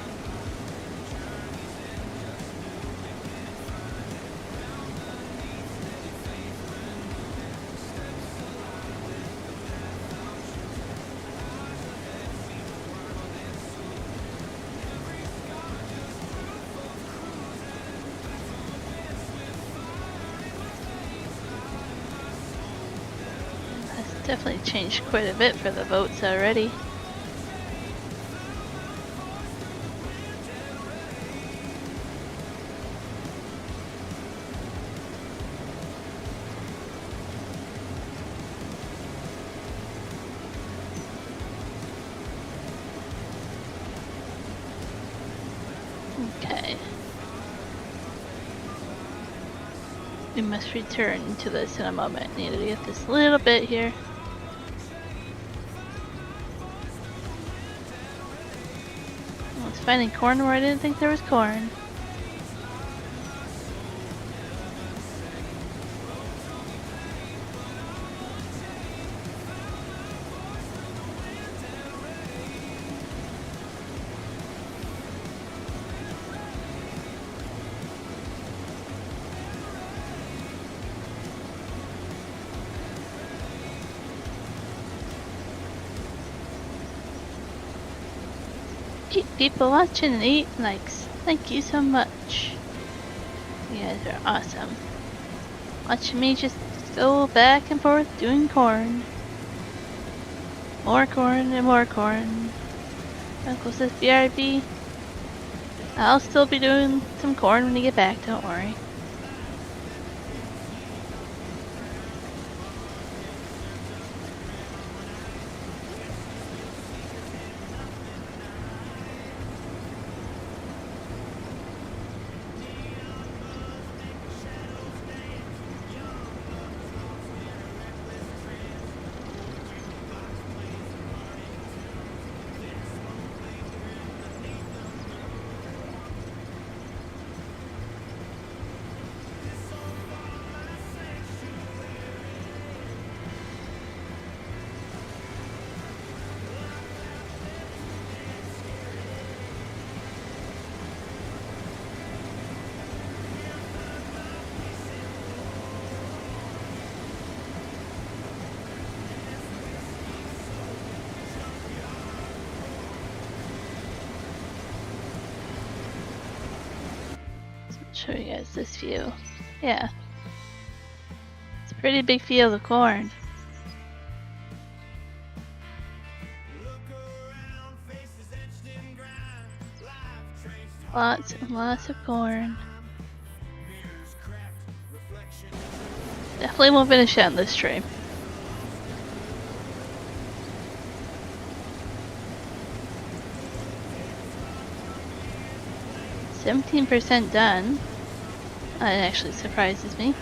That's definitely changed quite a bit for the votes already. Okay. We must return to this in a moment. Need to get this little bit here. I was finding corn where I didn't think there was corn. Keep people watching and eat likes. Thank you so much. You guys are awesome. Watching me just go back and forth doing corn. More corn and more corn. Uncle says BRB. I'll still be doing some corn when you get back, don't worry. Show you guys this view. Yeah. It's a pretty big field of corn. Lots and lots of corn. Definitely won't finish out in this stream. %17 done. That actually surprises me.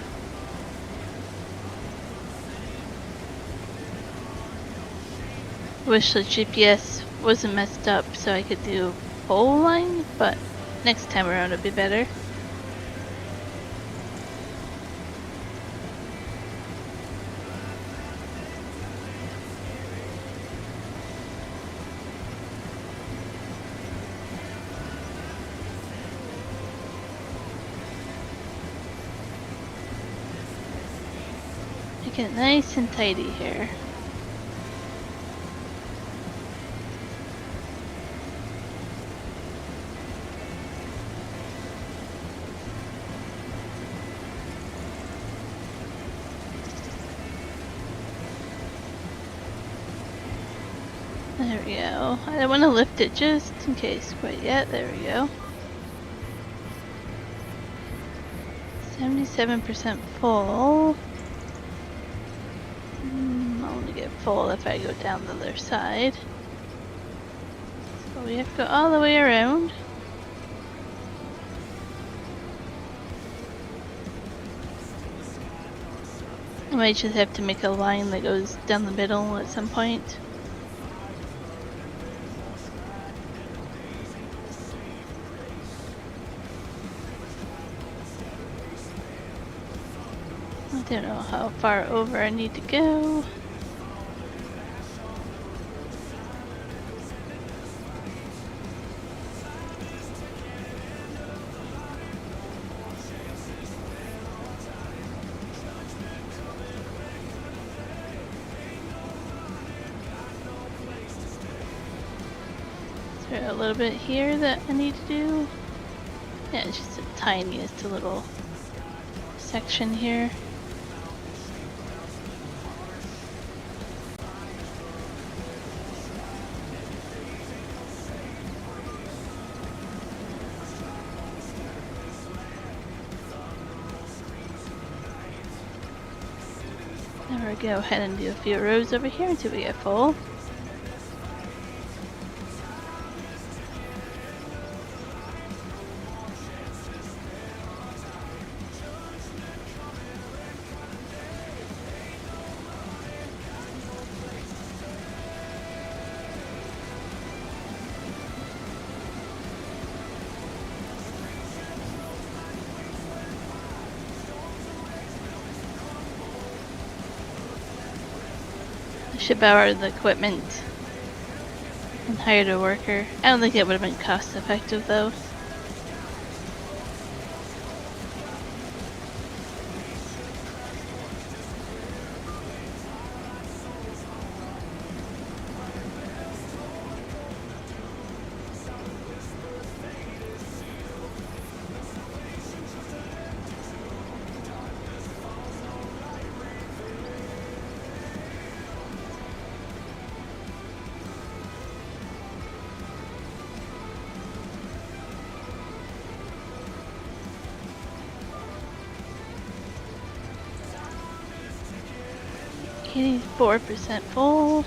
Wish the GPS wasn't messed up so I could do pole line, but next time around it'll be better. Make it nice and tidy here. There we go. I don't want to lift it just in case quite yet. There we go. 77% full. I'll only get full if I go down the other side. So we have to go all the way around. I might just have to make a line that goes down the middle at some point. I don't know how far over I need to go. there a little bit here that I need to do? Yeah, it's just the tiniest little section here. Then we'll go ahead and do a few rows over here until we get full. Should borrow the equipment and hired a worker. I don't think it would have been cost effective though. Okay, 4% full.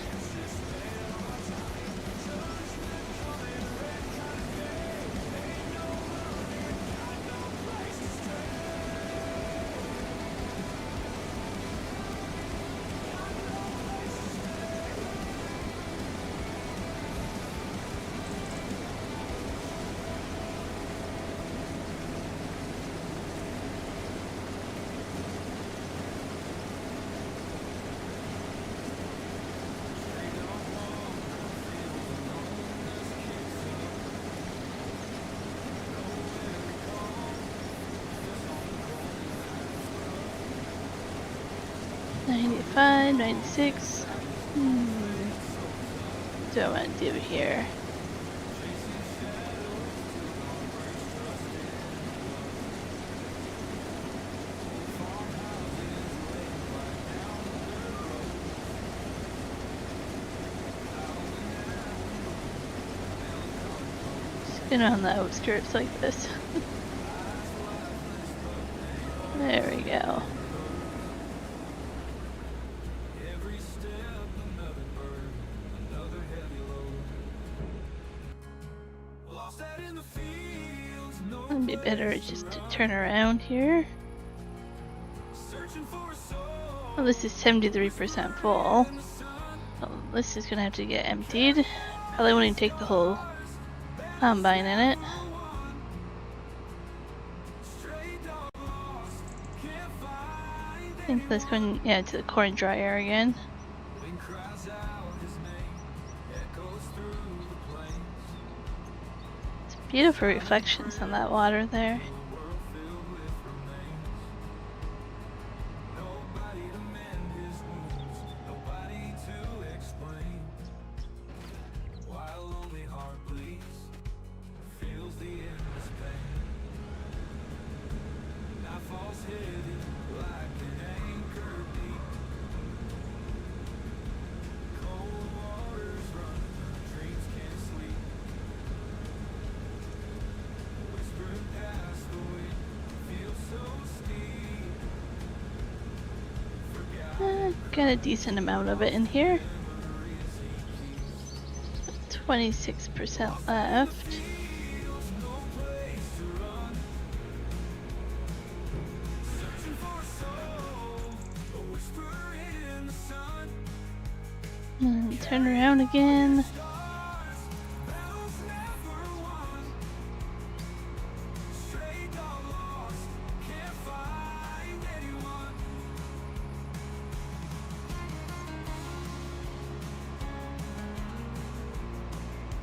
$95, $96. What do I want to do here? Spin on the outskirts like this. There we go. It'd be better just to turn around here. Well, this is 73% full. Well, this is gonna have to get emptied. Probably won't even take the whole combine in it. I think that's going, yeah, to the corn dryer again. It's beautiful reflections on that water there. Got a decent amount of it in here. 26% left. And turn around again.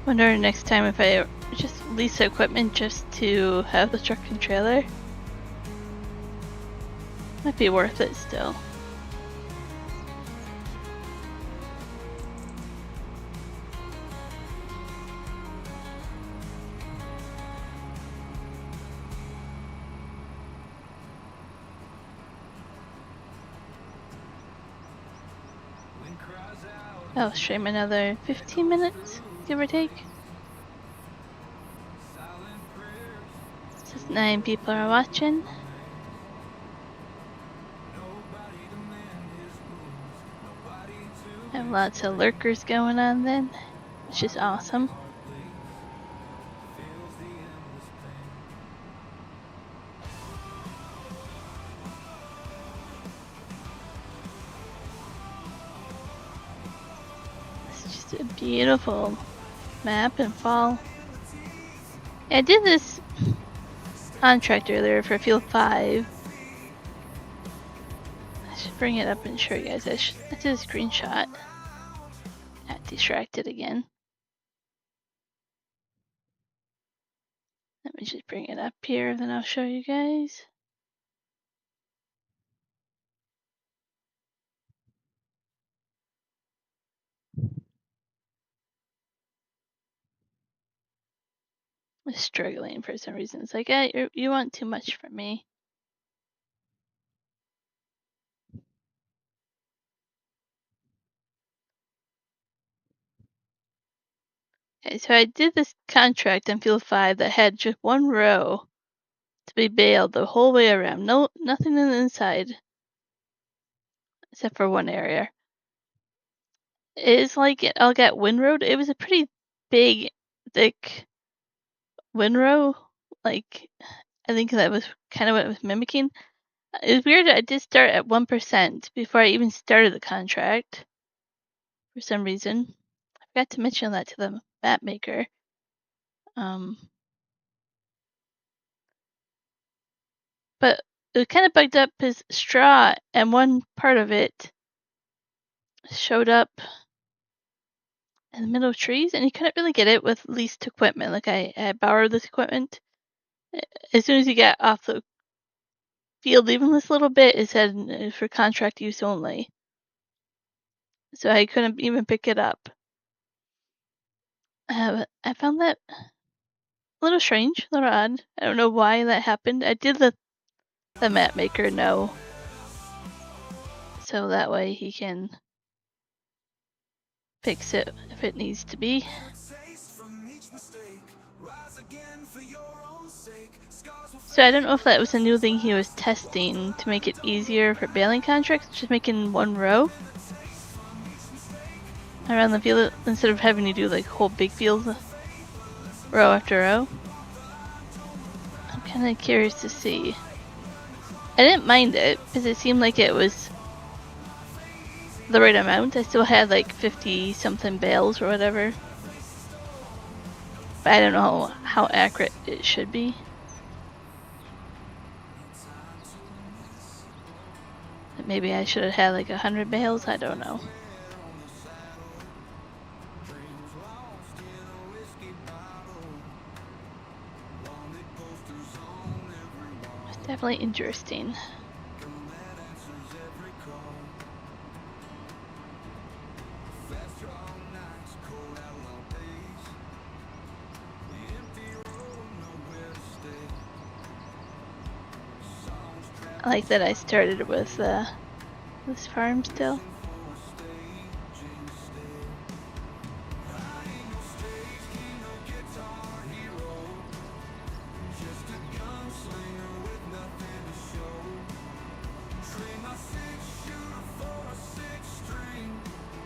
Wonder next time if I just lease equipment just to have the truck and trailer. Might be worth it still. I'll stream another 15 minutes, give or take. Since 9 people are watching. Have lots of lurkers going on then, which is awesome. It's just a beautiful map in fall. I did this contract earlier for Field 5. I should bring it up and show you guys. I did a screenshot. Got distracted again. Let me just bring it up here, then I'll show you guys. I'm struggling for some reason. It's like, hey, you want too much from me. Okay, so I did this contract on Field 5 that had just one row to be baled the whole way around. Nothing in the inside except for one area. It's like I'll get windrowed. It was a pretty big, thick windrow. Like, I think that was kind of what it was mimicking. It was weird. I did start at 1% before I even started the contract. For some reason, I forgot to mention that to the map maker. But it kind of bugged up his straw, and one part of it showed up in the middle of trees, and he couldn't really get it with leased equipment. Like I borrowed this equipment. As soon as he got off the field, even this little bit, it said for contract use only. So I couldn't even pick it up. I found that a little strange, a little odd. I don't know why that happened. I did the map maker know, so that way he can fix it if it needs to be. So I don't know if that was a new thing he was testing to make it easier for bailing contracts, just making one row around the field instead of having to do like whole big fields row after row. I'm kind of curious to see. I didn't mind it because it seemed like it was the right amount. I still had like 50 something bales or whatever, but I don't know how accurate it should be. Maybe I should have had like 100 bales, I don't know. It's definitely interesting. I like that I started with this farm still.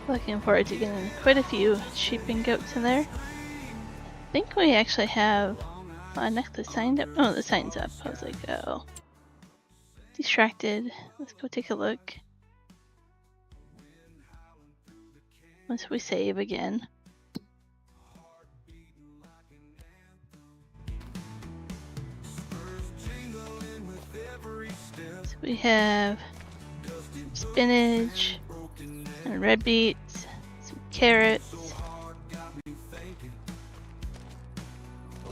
Looking forward to getting quite a few sheep and goats in there. I think we actually have a necklace signed up. Oh, the sign's up. I was like, oh. Distracted. Let's go take a look. Once we save again. So we have spinach and red beets, some carrots,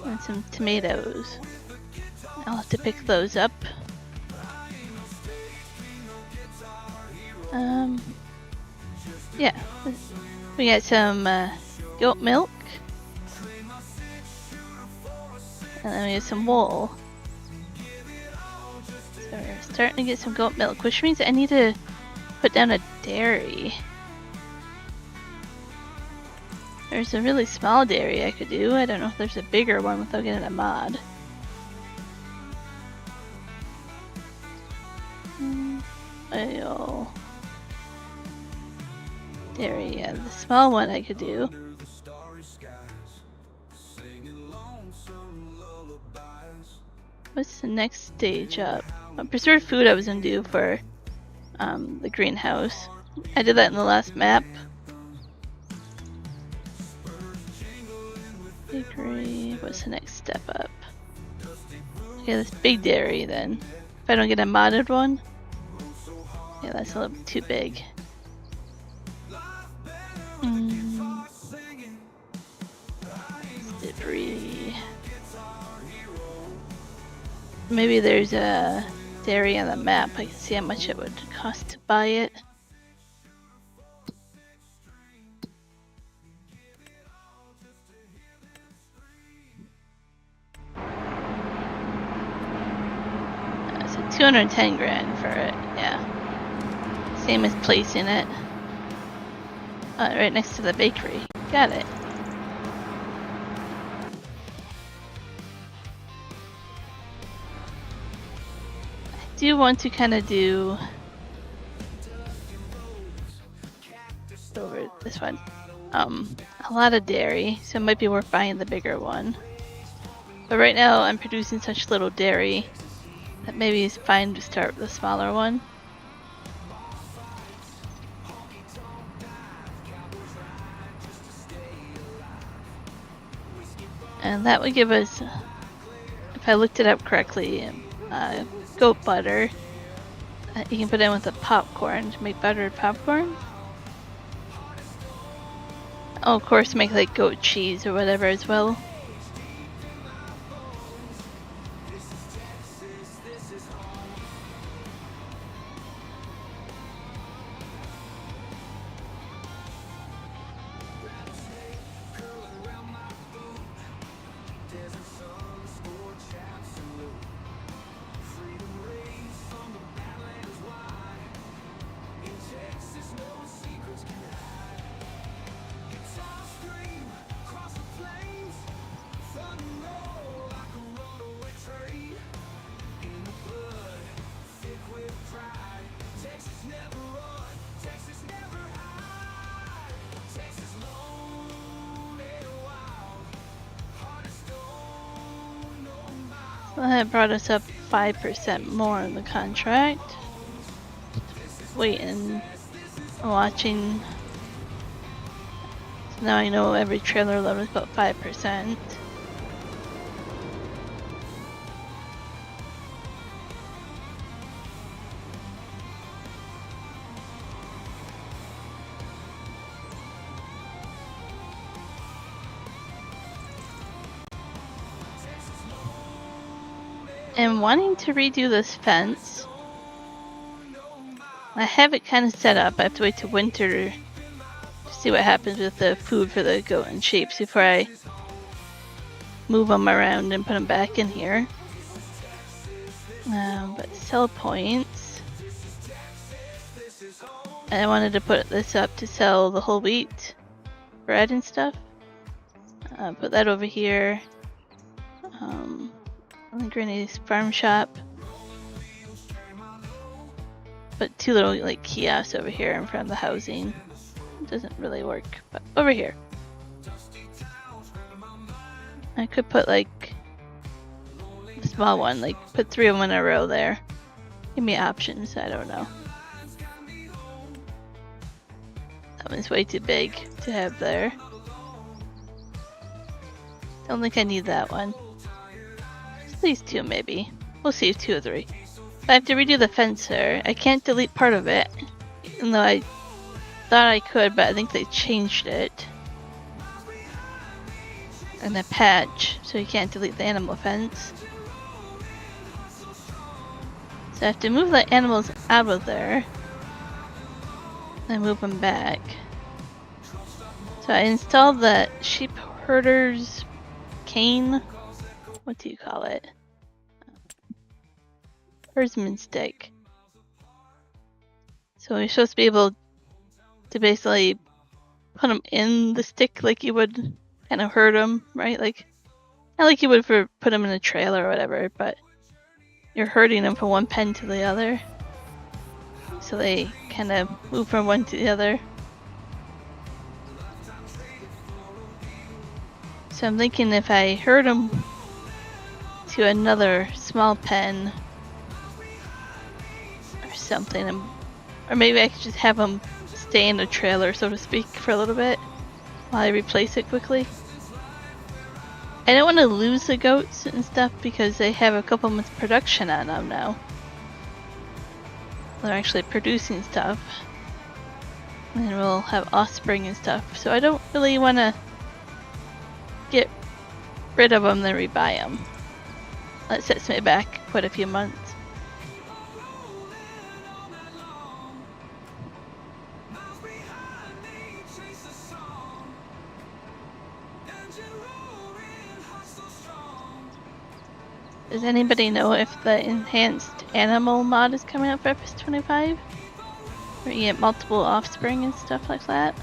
and some tomatoes. I'll have to pick those up. Yeah, we got some goat milk, and then we have some wool. So we're starting to get some goat milk, which means I need to put down a dairy. There's a really small dairy I could do. I don't know if there's a bigger one without getting a mod. Oil. Dairy, yeah, the small one I could do. What's the next stage up? Preserved food I was gonna do for the greenhouse. I did that in the last map. Bakery, what's the next step up? Okay, this big dairy then. If I don't get a modded one. Yeah, that's a little bit too big. Dairy. Maybe there's a dairy on the map. I can see how much it would cost to buy it. So 210 grand for it, yeah. Same as placing it. Right next to the bakery. Got it. I do want to kind of do over this one. A lot of dairy, so it might be worth buying the bigger one. But right now I'm producing such little dairy that maybe it's fine to start with the smaller one. And that would give us, if I looked it up correctly, goat butter. You can put in with the popcorn to make buttered popcorn. Oh, of course, make like goat cheese or whatever as well. Well, that brought us up 5% more in the contract. Waiting, watching. So now I know every trailer load is about 5%. And wanting to redo this fence. I have it kind of set up. I have to wait till winter to see what happens with the food for the goat and sheep before I move them around and put them back in here. But sell points. And I wanted to put this up to sell the whole wheat bread and stuff. Put that over here. Granny's farm shop. Put two little like kiosks over here in front of the housing. It doesn't really work, but over here. I could put like a small one, like put 3 of them in a row there. Give me options, I don't know. That one's way too big to have there. Don't think I need that one. Just these 2 maybe. We'll see, 2 or 3. I have to redo the fence there. I can't delete part of it, even though I thought I could, but I think they changed it in the patch, so you can't delete the animal fence. So I have to move the animals out of there, then move them back. So I installed the sheep herder's cane. What do you call it? Herdsman stick. So you're supposed to be able to basically put them in the stick like you would kind of herd them, right? Like not like you would for put them in a trailer or whatever, but you're herding them from one pen to the other, so they kind of move from one to the other. So I'm thinking if I herd them to another small pen or something, or maybe I could just have them stay in the trailer, so to speak, for a little bit while I replace it quickly. I don't want to lose the goats and stuff because they have a couple months production on them now. They're actually producing stuff. And we'll have offspring and stuff. So I don't really want to get rid of them then rebuy them. That sets me back quite a few months. Does anybody know if the enhanced animal mod is coming out for episode 25? Where you get multiple offspring and stuff like that?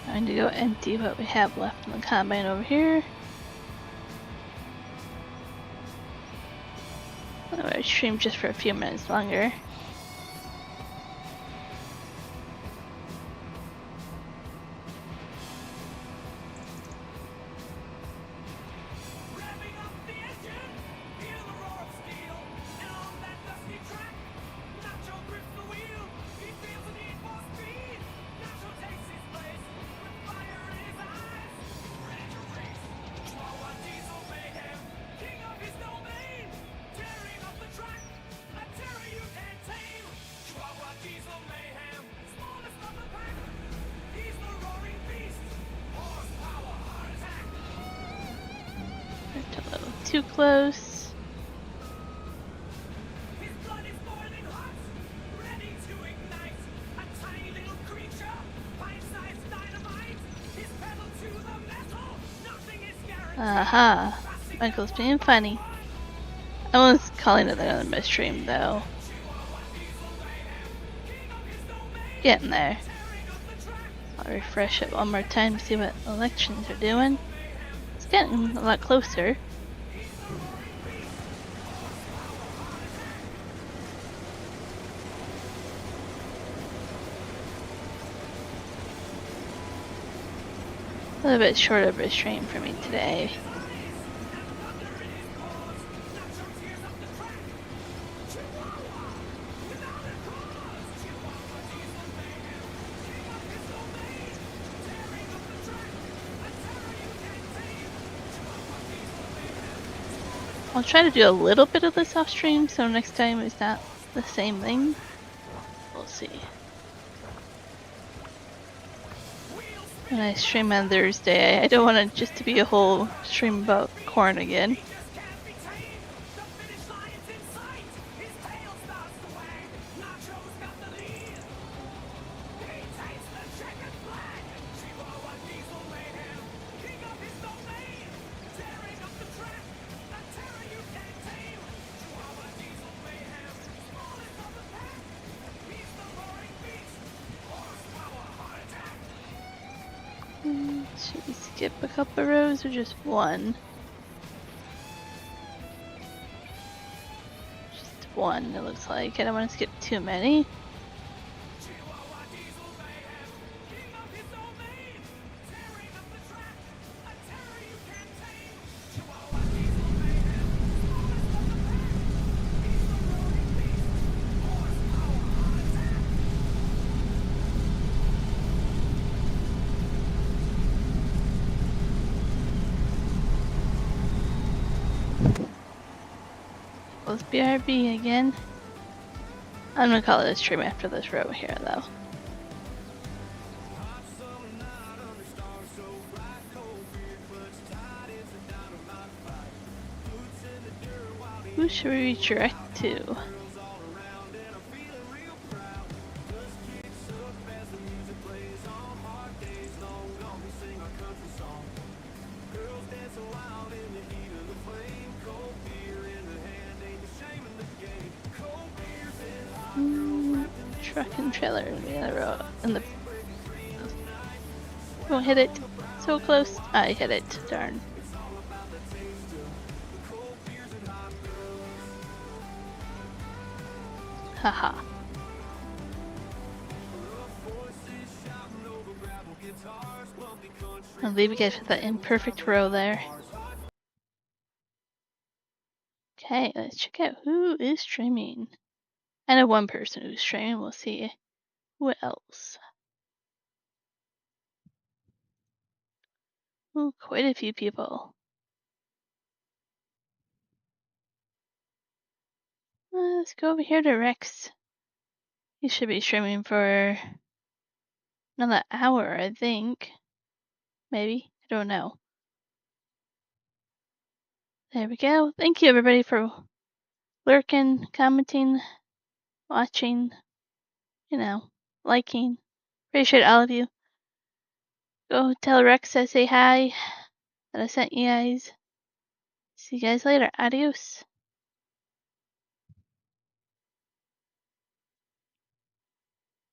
Trying to go empty what we have left in the combine over here. I'm gonna stream just for a few minutes longer. A little too close. Aha, Michael's being funny. I was calling it another misstream though. Getting there. I'll refresh it one more time to see what elections are doing. It's getting a lot closer. A little bit short of a stream for me today. I'll try to do a little bit of this off stream, so next time it's not the same thing. We'll see. When I stream on Thursday, I don't want it just to be a whole stream about corn again. Should we skip a couple rows or just one? Just one, it looks like. I don't want to skip too many. Let's BRB again. I'm gonna call it a stream after this row here though. Who should we redirect to? Truck and trailer in the other row. Don't hit it. So close. I hit it. Darn. Haha. I'll leave you guys with that imperfect row there. Okay, let's check out who is streaming. I know one person who's streaming. We'll see who else. Ooh, quite a few people. Let's go over here to Rex. He should be streaming for another hour, I think. Maybe. I don't know. There we go. Thank you, everybody, for lurking, commenting, watching, liking. Appreciate all of you. Go tell Rex I say hi, that I sent you guys. See you guys later. Adios.